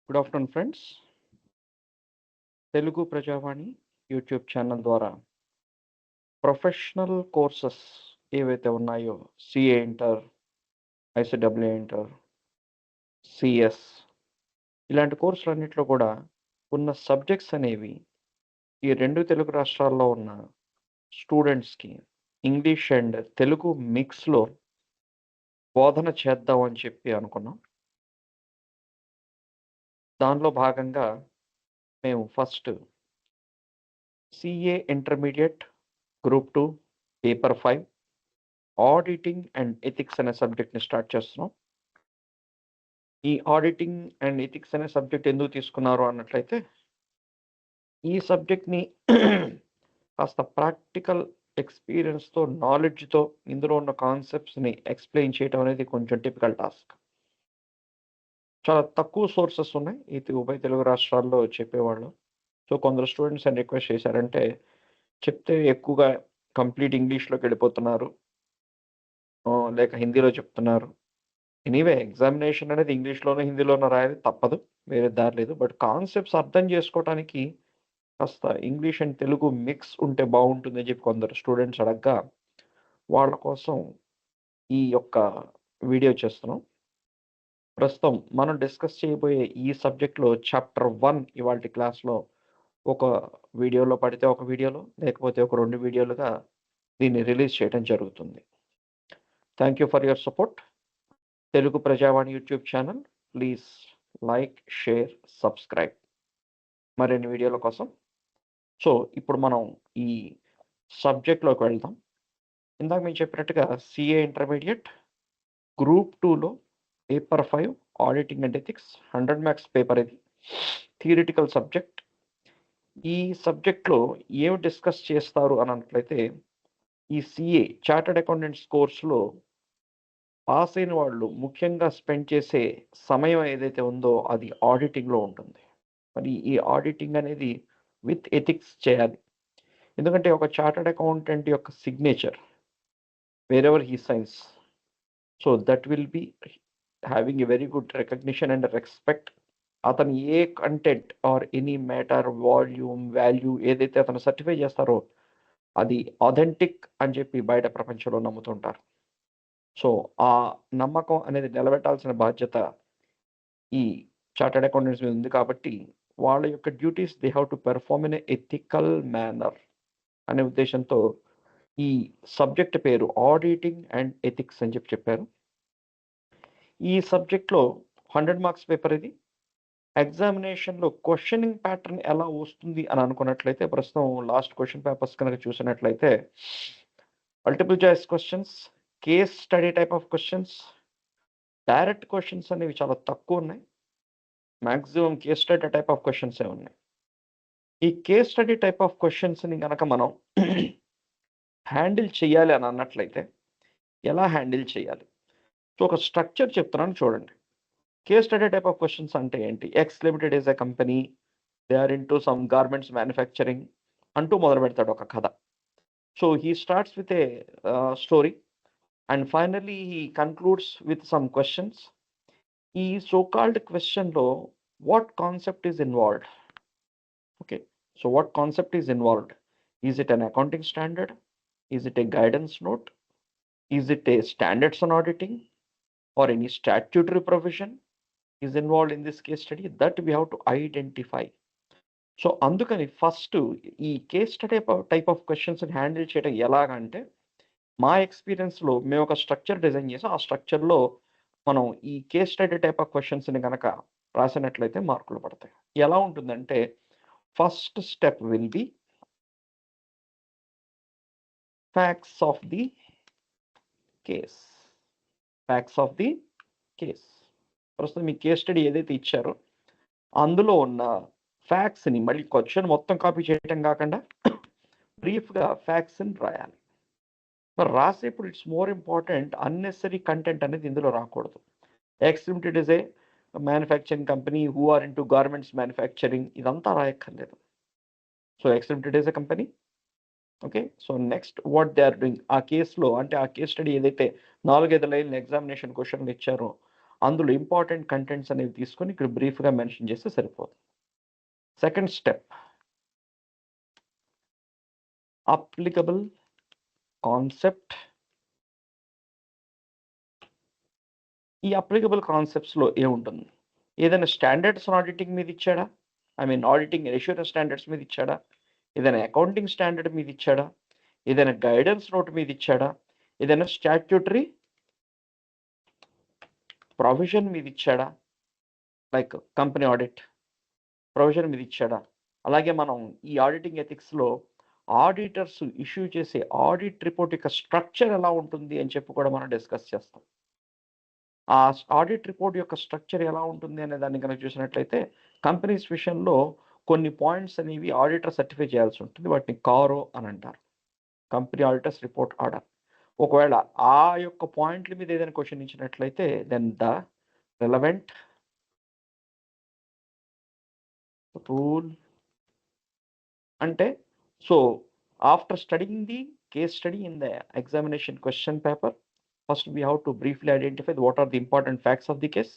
Good afternoon friends. Telugu Prajavani YouTube channel ద్వారా professional courses ఏవైతే ఉన్నాయో CA inter, ICW inter, CS ఇలాంటి కోర్సులన్నిట్లో కూడా ఉన్న సబ్జెక్ట్స్ అనేవి ఈ 2 తెలుగు రాష్ట్రాల్లో ఉన్న స్టూడెంట్స్‌కి ఇంగ్లీష్ అండ్ తెలుగు మిక్స్‌లో బోధన చేద్దాం అని చెప్పి అనుకున్నాం. దానిలో భాగంగా మేము first CA intermediate group 2 paper 5 auditing and ethics అనే సబ్జెక్ట్‌ని స్టార్ట్ చేస్తున్నాం. ఈ ఆడిటింగ్ అండ్ ఎథిక్స్ అనే సబ్జెక్ట్ ఎందుకు తీసుకున్నారు అన్నట్లయితే, ఈ సబ్జెక్ట్‌ని కాస్త ప్రాక్టికల్ ఎక్స్‌పీరియన్స్‌తో, నాలెడ్జ్‌తో ఇందులో ఉన్న కాన్సెప్ట్స్‌ని ఎక్స్‌ప్లెయిన్ చేయడం అనేది కొంచెం టిపికల్ టాస్క్. చాలా తక్కువ సోర్సెస్ ఉన్నాయి. ఉభయ తెలుగు రాష్ట్రాల్లో చెప్పేవాళ్ళు. సో, కొందరు స్టూడెంట్స్ అని రిక్వెస్ట్ చేశారంటే, చెప్తే ఎక్కువగా కంప్లీట్ ఇంగ్లీష్‌లోకెళ్ళిపోతున్నారు. లేక హిందీలో చెప్తున్నారు. ఎనీవే ఎగ్జామినేషన్ అనేది ఇంగ్లీష్‌లోనో, హిందీలోనో రాయాలి తప్పదు. వేరే దారి లేదు. బట్ కాన్సెప్ట్స్ అర్థం చేసుకోవటానికి కాస్త ఇంగ్లీష్ అండ్ తెలుగు మిక్స్ ఉంటే బావుంటుందని చెప్పి కొందరు స్టూడెంట్స్ అడగ్గా, వాళ్ళ కోసం ఈ యొక్క వీడియో చేస్తున్నాం. ప్రస్తుతం మనం డిస్కస్ చేయబోయే ఈ సబ్జెక్ట్‌లో చాప్టర్ 1 ఇవాల్టి క్లాస్‌లో ఒక వీడియోలో పడితే ఒక వీడియోలో, లేకపోతే ఒక 2 వీడియోలుగా దీన్ని రిలీజ్ చేయడం జరుగుతుంది. Thank you for your support. Telugu Prajavani YouTube channel. Please like, share, subscribe మరిన్ని వీడియోల కోసం. సో, ఇప్పుడు మనం ఈ సబ్జెక్ట్‌లోకి వెళ్దాం. ఇందాక మేము చెప్పినట్టుగా సిఏ ఇంటర్మీడియేట్ గ్రూప్ 2లో paper 5 auditing and ethics 100 marks paper ఇది. Theoretical subject. ఈ సబ్జెక్ట్‌లో ఏమి డిస్కస్ చేస్తారు అని అన్నట్లయితే, ఈ సిఏ చార్టర్డ్ అకౌంటెంట్స్ కోర్స్‌లో పాస్ అయిన వాళ్ళు ముఖ్యంగా స్పెండ్ చేసే సమయం ఏదైతే ఉందో అది ఆడిటింగ్‌లో ఉంటుంది. మరి ఈ ఆడిటింగ్ అనేది విత్ ఎథిక్స్ చేయాలి. ఎందుకంటే ఒక చార్టర్డ్ అకౌంటెంట్ యొక్క signature wherever he signs, so that will be having a very good recognition and respect. అతను ఏ content or any matter, volume, value ఏదైతే అతను సర్టిఫై చేస్తారో అది ఆథెంటిక్ అని చెప్పి బయట ప్రపంచంలో నమ్ముతుంటారు. సో, ఆ నమ్మకం అనేది నిలబెట్టాల్సిన బాధ్యత ఈ చార్టర్డ్ అకౌంటెంట్స్ మీద ఉంది కాబట్టి, వాళ్ళ యొక్క duties they have to perform in a ethical manner అనే ఉద్దేశంతో ఈ సబ్జెక్ట్ పేరు ఆడిటింగ్ అండ్ ఎథిక్స్ అని చెప్పారు. ఈ సబ్జెక్ట్‌లో 100 మార్క్స్ పేపర్ ఇది. ఎగ్జామినేషన్‌లో క్వెషనింగ్ ప్యాటర్న్ ఎలా వస్తుంది అని అనుకున్నట్లయితే, ప్రస్తుతం లాస్ట్ క్వెషన్ పేపర్స్ కనుక చూసినట్లయితే multiple choice questions, case study type of questions, direct questions అనేవి చాలా తక్కువున్నాయి. Maximum case study type of క్వెషన్సే ఉన్నాయి. ఈ కేస్ స్టడీ టైప్ ఆఫ్ క్వెషన్స్‌ని గనక మనం హ్యాండిల్ చేయాలి అని అన్నట్లయితే, ఎలా హ్యాండిల్ చేయాలి? సో, ఒక స్ట్రక్చర్ చెప్తున్నాను చూడండి. Case study type of questions అంటే ఏంటి? X limited is a company. They are into some garments manufacturing అంటూ మొదలుపెడతాడు ఒక కథ. So, he starts with a story and finally he concludes with some questions. ఈ సో కాల్డ్ క్వెషన్‌లో what concept is involved? Okay. So what concept is involved? Is it an accounting standard? Is it a guidance note? Is it a standards on auditing or any statutory provision is involved in this case study? That we have to identify. So అందుకని first ఈ case study type of క్వెషన్స్‌ని handle చేయడం ఎలాగంటే, మా ఎక్స్‌పీరియన్స్‌లో మేము ఒక structure design చేసాం. ఆ స్ట్రక్చర్‌లో మనం ఈ కేస్ స్టడీ టైప్ ఆఫ్ క్వెషన్స్‌ని గనక రాసినట్లయితే మార్కులు పడతాయి. ఎలా ఉంటుందంటే, first step will be facts of the case. Facts of the case. ప్రస్తుతం మీ కేస్ స్టడీ ఏదైతే ఇచ్చారో, అందులో ఉన్న ఫ్యాక్ట్స్‌ని మళ్ళీ క్వెషన్ మొత్తం కాపీ చేయటం కాకుండా బ్రీఫ్‌గా ఫ్యాక్ట్స్‌ని రాయాలి. మరి రాసేప్పుడు it's more important unnecessary content అనేది ఇందులో రాకూడదు. X limited is a manufacturing company who are into garments manufacturing ఇదంతా రాయక్కర్లేదు. So, X limited is a company. Okay. So, next what they are doing. ఆ కేస్‌లో అంటే ఆ కేస్ స్టడీ ఏదైతే 4, 5 లైన్‌ల ఎగ్జామినేషన్ క్వెషన్‌లు ఇచ్చారో, అందులో ఇంపార్టెంట్ కంటెంట్స్ అనేవి తీసుకొని ఇక్కడ బ్రీఫ్గా మెన్షన్ చేస్తే సరిపోతుంది. Second step, applicable concept. ఈ అప్లికబుల్ కాన్సెప్ట్స్లో ఏముంటుంది? ఏదైనా స్టాండర్డ్స్ ఆడిటింగ్ మీద ఇచ్చాడా, ఆడిటింగ్ ఎష్యూరెన్స్ స్టాండర్డ్స్ మీద ఇచ్చాడా, ఏదైనా అకౌంటింగ్ స్టాండర్డ్ మీద ఇచ్చాడా, ఏదైనా గైడెన్స్ నోట్ మీద ఇచ్చాడా, ఏదైనా స్టాట్యూటరీ ప్రొవిజన్ మీద ఇచ్చాడా, లైక్ కంపెనీ ఆడిట్ ప్రొవిజన్ మీద ఇచ్చాడా. అలాగే మనం ఈ ఆడిటింగ్ ఎథిక్స్లో ఆడిటర్స్ ఇష్యూ చేసే ఆడిట్ రిపోర్ట్ యొక్క స్ట్రక్చర్ ఎలా ఉంటుంది అని చెప్పి కూడా మనం డిస్కస్ చేస్తాం. ఆ ఆడిట్ రిపోర్ట్ యొక్క స్ట్రక్చర్ ఎలా ఉంటుంది అనే దాన్ని కనుక చూసినట్లయితే కంపెనీస్ విషయంలో కొన్ని పాయింట్స్ అనేవి ఆడిటర్ సర్టిఫై చేయాల్సి ఉంటుంది. వాటిని కారో అని అంటారు, కంపెనీ ఆడిటర్స్ రిపోర్ట్ ఆర్డర్. ఒకవేళ ఆ యొక్క పాయింట్ల మీద ఏదైనా క్వశ్చన్ ఇచ్చినట్లయితే దెన్ ద రెలవెంట్ రూల్ అంటే, so after studying the case study in the examination question paper, first we have to briefly identify what are the important facts of the case.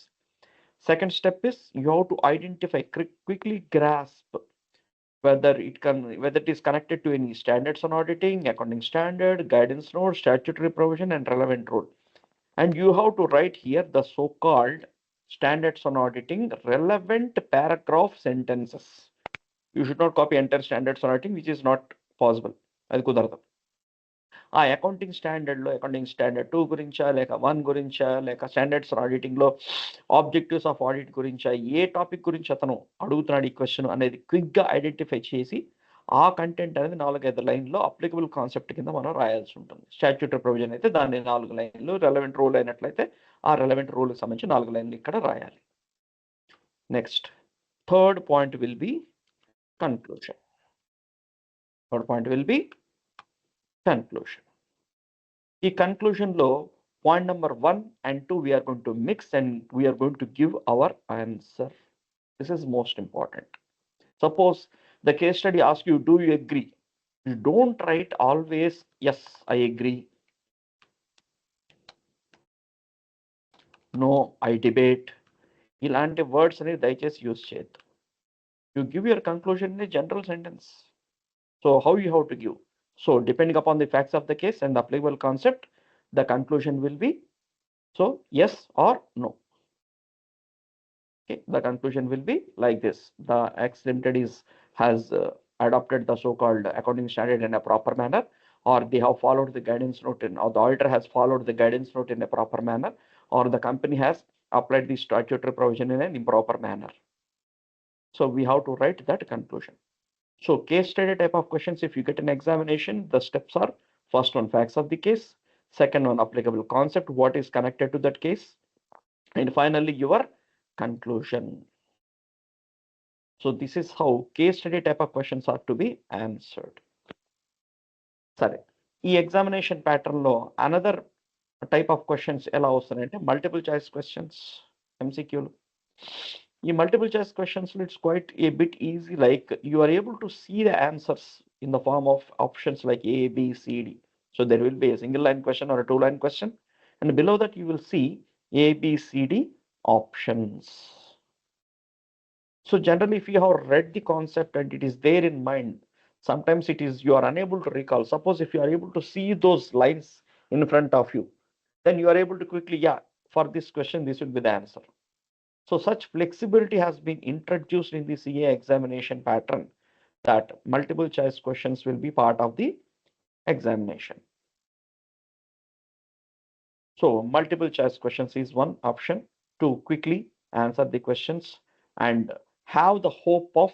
Second step is you have to identify, quickly grasp whether it is connected to any standards on auditing, accounting standard, guidance note, statutory provision, and relevant rule. And you have to write here the so-called standards on auditing relevant paragraph sentences. You should not copy entire standards on auditing, which is not possible. అది కుదరదు. ఆ accounting స్టాండర్డ్లో accounting standard 2 గురించా, లేక 1 గురించా, లేక standards ఆడిటింగ్లో objectives of audit గురించా, ఏ topic గురించి అతను అడుగుతున్నాడు ఈ క్వశ్చన్ అనేది క్విక్గా ఐడెంటిఫై చేసి ఆ కంటెంట్ అనేది 4-5 లైన్లో అప్లికబుల్ కాన్సెప్ట్ కింద మనం రాయాల్సి ఉంటుంది. స్టాట్యూటరీ ప్రొవిజన్ అయితే దాన్ని 4 లైన్లు, రెలవెంట్ రూల్ అయినట్లయితే ఆ రెలవెంట్ రూల్కి సంబంధించి 4 లైన్లు ఇక్కడ రాయాలి. Next third point will be conclusion. ఈ కన్క్లూషన్లో point number 1 and 2 we are going to mix and we are going to give our answer. This is most important. Suppose the case study asks you, do you agree? You don't write always yes I agree, no I debate. ఇలాంటి words అనేది దయచేసి use చేయొద్దు. You give your conclusion in a general sentence. So how you have to give? So depending upon the facts of the case and the applicable concept, the conclusion will be so yes or no. Okay, the conclusion will be like this: the X Limited has adopted the so-called accounting standard in a proper manner, or they have followed the guidance note or the auditor has followed the guidance note in a proper manner, or the company has applied the statutory provision in an improper manner. So we have to write that conclusion. So case study type of questions, if you get an examination, the steps are: first one, facts of the case; second one, applicable concept, what is connected to that case; and finally your conclusion. So this is how case study type of questions are to be answered. సరే, ఈ examination ప్యాటర్న్లో another type of questions ఎలా వస్తున్నాయంటే multiple choice questions, ఎంసీక్యూలు. ఈ multiple choice క్వశ్చన్స్లో it's quite a bit easy, like you are able to see the answers in the form of options like A, B, C, D. So there will be a single line question or a 2-line question, and below that you will see A, B, C, D options. So generally, if you have read the concept and it is there in mind, sometimes you are unable to recall. Suppose if you are able to see those lines in front of you, then you are able to quickly, for this question, this will be the answer. So such flexibility has been introduced in the CA examination pattern that multiple choice questions will be part of the examination. So multiple choice questions is one option to quickly answer the questions and have the hope of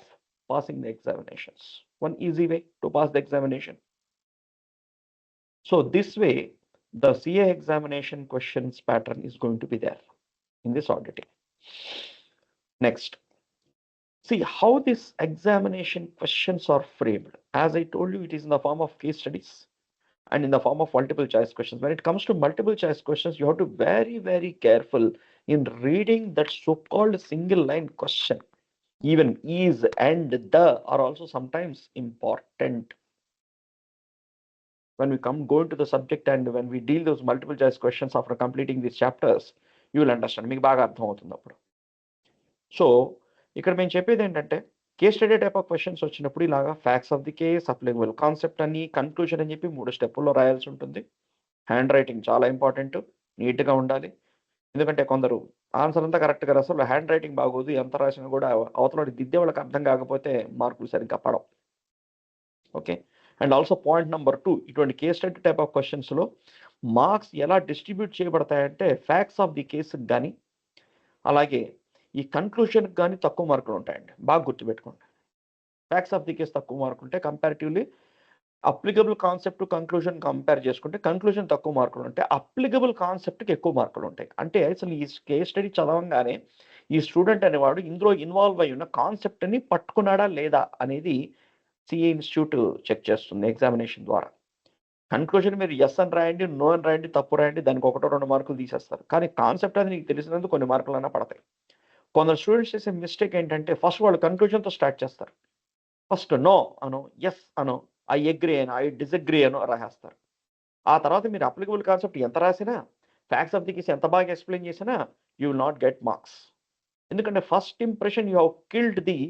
passing the examinations. One easy way to pass the examination. So this way, the CA examination questions pattern is going to be there in this auditing. Next, see how this examination questions are framed. As I told you, it is in the form of case studies and in the form of multiple choice questions. When it comes to multiple choice questions, you have to be very, very careful in reading that so-called single line question. Even is and the are also sometimes important. When we go into the subject and when we deal those multiple choice questions after completing these chapters, you will understand, మీకు బాగా అర్థమవుతుంది అప్పుడు. So ఇక్కడ మేము చెప్పేది ఏంటంటే, case study type of questions వచ్చినప్పుడు ఇలాగా facts of the case, applicable concept అని, కన్క్లూజన్ అని చెప్పి 3 స్టెప్పుల్లో రాయాల్సి ఉంటుంది. హ్యాండ్ రైటింగ్ చాలా ఇంపార్టెంట్, నీట్గా ఉండాలి. ఎందుకంటే కొందరు ఆన్సర్ అంతా కరెక్ట్గా రాస్తారు, హ్యాండ్ రైటింగ్ బాగోదు, ఎంత రాసినా కూడా అవతల దిద్దే వాళ్ళకి అర్థం కాకపోతే మార్కులు సరిగ్గా పడవు. Okay. And also point number 2, ఇటువంటి కేస్ స్టడీ టైప్ ఆఫ్ క్వశ్చన్స్లో మార్క్స్ ఎలా డిస్ట్రిబ్యూట్ చేయబడతాయంటే, ఫ్యాక్ట్స్ ఆఫ్ ది కేసుకి కానీ, అలాగే ఈ కన్క్లూషన్కి కానీ తక్కువ మార్కులు ఉంటాయండి. బాగా గుర్తుపెట్టుకోండి. ఫ్యాక్ట్స్ ఆఫ్ ది కేస్ తక్కువ మార్కులు ఉంటాయి. Comparatively applicable concept conclusion compare చేసుకుంటే కన్క్లూజన్ తక్కువ మార్కులు ఉంటాయి, అప్లికబుల్ కాన్సెప్ట్కి ఎక్కువ మార్కులు ఉంటాయి. అంటే అసలు ఈ కేస్ స్టడీ చదవంగానే ఈ స్టూడెంట్ అనేవాడు ఇందులో ఇన్వాల్వ్ అయి ఉన్న కాన్సెప్ట్ని పట్టుకున్నాడా లేదా అనేది సిఏ ఇన్స్టిట్యూట్ చెక్ చేస్తుంది ఎగ్జామినేషన్ ద్వారా. కన్క్లూజన్ మీరు ఎస్ అని రాయండి, నో అని రాయండి, తప్పు రాయండి, దానికి 1-2 మార్కులు తీసేస్తారు. కానీ కాన్సెప్ట్ అది నీకు తెలిసినందుకు కొన్ని మార్కులన్నా పడతాయి. కొందరు స్టూడెంట్స్ చేసే మిస్టేక్ ఏంటంటే, ఫస్ట్ వాళ్ళు కన్క్లూజన్తో స్టార్ట్ చేస్తారు. ఫస్ట్ నో అనో, ఎస్ అనో, ఐ అగ్రీ అనో, ఐ డిసగ్రీ అనో రాసేస్తారు. ఆ తర్వాత మీరు అప్లికబుల్ కాన్సెప్ట్ ఎంత రాసినా, ఫ్యాక్ట్స్ ఆఫ్ ది కేస్ ఎంత బాగా ఎక్స్ప్లెయిన్ చేసినా, you will not get marks. ఎందుకంటే first impression you have killed the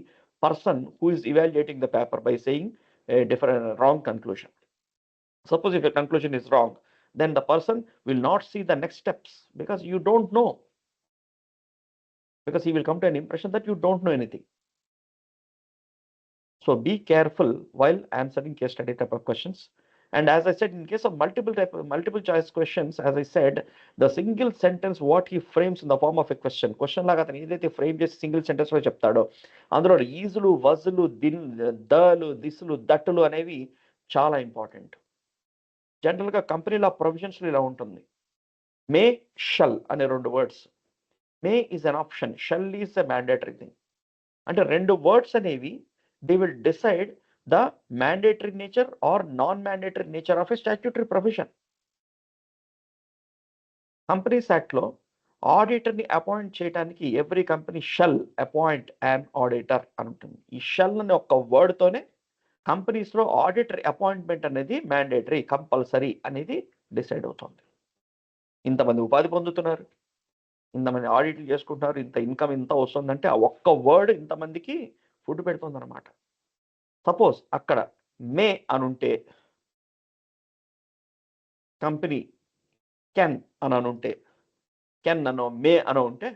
person who is evaluating the paper by saying a different wrong conclusion. Suppose if your conclusion is wrong, then the person will not see the next steps because you don't know. Because he will come to an impression that you don't know anything. So be careful while answering case study type of questions. And as I said, in case of multiple choice questions, as I said, the single sentence what he frames in the form of a question లాగా అతను ఏదైతే frame చేసి single sentence లో చెప్తాడో, అందులో ఈజులు, వజులు, దలు, దిసులు, దట్టులు అనేవి చాలా important. జనరల్గా కంపెనీల ప్రొవిజన్స్లో ఇలా ఉంటుంది. మే, షల్ అనే 2 words. May is an option, shall is a mandatory thing. అంటే 2 వర్డ్స్ అనేవి they will decide the mandatory nature or non mandatory nature of a statutory provision. Companies యాక్ట్లో ఆడిటర్ని అపాయింట్ చేయడానికి every company shall appoint an auditor అని ఉంటుంది. ఈ shall అనే ఒక వర్డ్తోనే కంపెనీస్లో ఆడిటర్ అపాయింట్మెంట్ అనేది మ్యాండేటరీ, కంపల్సరీ అనేది డిసైడ్ అవుతుంది. ఇంతమంది ఉపాధి పొందుతున్నారు, ఇంతమంది ఆడిట్లు చేసుకుంటున్నారు, ఇంత ఇన్కమ్ ఇంత వస్తుందంటే ఆ ఒక్క వర్డ్ ఇంతమందికి ఫుడ్ పెడుతుంది అనమాట. సపోజ్ అక్కడ మే అనుంటే, కంపెనీ కెన్ అని అనుంటే, కెన్ అనో మే అనో ఉంటే,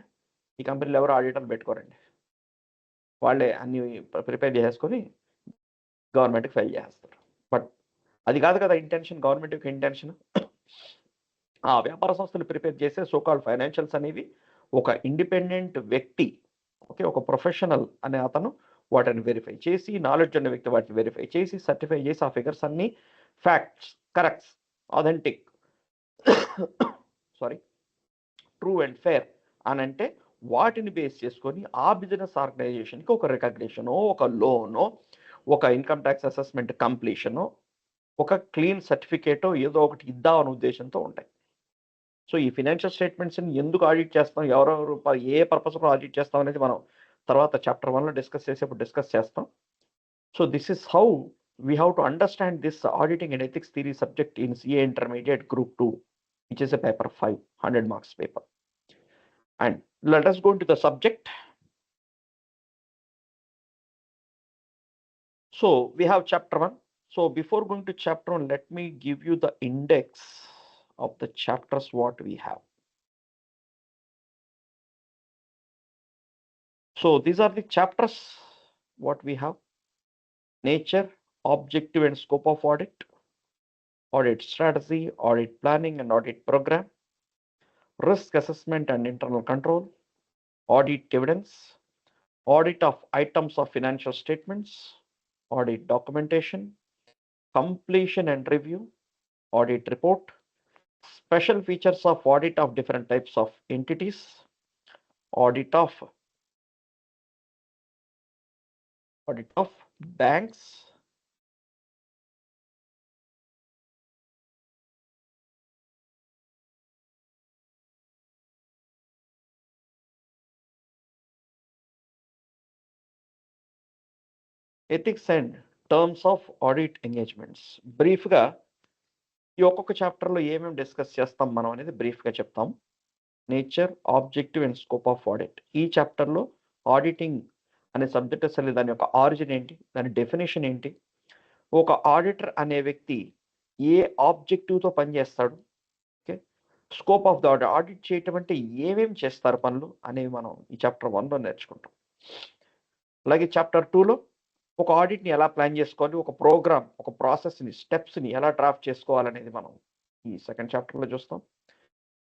ఈ కంపెనీలో ఎవరు ఆడిటర్లు పెట్టుకోరండి. వాళ్ళే అన్ని ప్రిపేర్ చేసేసుకొని గవర్నమెంట్కి ఫైల్ చేస్తారు. బట్ అది కాదు కదా ఇంటెన్షన్, గవర్నమెంట్ యొక్క ఇంటెన్షన్. ఆ వ్యాపార సంస్థలు ప్రిపేర్ చేసే సోకాల్ ఫైనాన్షియల్స్ అనేవి ఒక ఇండిపెండెంట్ వ్యక్తి, ఓకే, ఒక ప్రొఫెషనల్ అనే అతను వాటిని వెరిఫై చేసి, నాలెడ్జ్ అనే వ్యక్తి వాటిని వెరిఫై చేసి, సర్టిఫై చేసి, ఆ ఫిగర్స్ అన్ని facts, corrects, authentic, sorry, true and fair అని అంటే వాటిని బేస్ చేసుకొని ఆ బిజినెస్ ఆర్గనైజేషన్కి ఒక రికగ్నిషనో, ఒక లోనో, ఒక ఇన్కమ్ ట్యాక్స్ అసెస్మెంట్ కంప్లీషనో, ఒక క్లీన్ సర్టిఫికేటో ఏదో ఒకటి ఇద్దామనే ఉద్దేశంతో ఉంటాయి. సో ఈ ఫినాన్షియల్ స్టేట్మెంట్స్ని ఎందుకు ఆడిట్ చేస్తాం, ఎవరెవరు ఏ పర్పస్లో ఆడిట్ చేస్తాం అనేది మనం తర్వాత చాప్టర్ 1లో డిస్కస్ చేసేప్పుడు డిస్కస్ చేస్తాం. So this is how we have to understand this auditing and ethics theory subject in CA intermediate group 2, which is a paper 5, 100 marks paper. And let us go into the subject. So we have chapter 1. So before going to chapter 1, let me give you the index of the chapters what we have. So these are the chapters what we have: nature, objective and scope of audit, audit strategy, audit planning and audit program, risk assessment and internal control, audit evidence, audit of items of financial statements, audit documentation, completion and review, audit report, special features of audit of different types of entities, audit of banks, ethics and terms of audit engagements. Brief గా ఈ ఒక్కొక్క చాప్టర్లో ఏమేమి discuss చేస్తాం మనం అనేది బ్రీఫ్గా చెప్తాం. Nature, objective and scope of audit. ఈ చాప్టర్లో ఆడిటింగ్ అనే సబ్జెక్ట్ అసలు దాని యొక్క ఆరిజిన్ ఏంటి, దాని డెఫినేషన్ ఏంటి, ఒక ఆడిటర్ అనే వ్యక్తి ఏ ఆబ్జెక్టివ్తో పనిచేస్తాడు, okay, scope of the audit, audit చేయటం అంటే ఏమేమి చేస్తారు పనులు అనేవి మనం ఈ చాప్టర్ 1లో నేర్చుకుంటాం. అలాగే చాప్టర్ 2లో ఒక ఆడిట్ని ఎలా ప్లాన్ చేసుకోవాలి, ఒక ప్రోగ్రామ్, ఒక ప్రాసెస్ని, స్టెప్స్ని ఎలా డ్రాఫ్ట్ చేసుకోవాలనేది మనం ఈ సెకండ్ చాప్టర్లో చూస్తాం.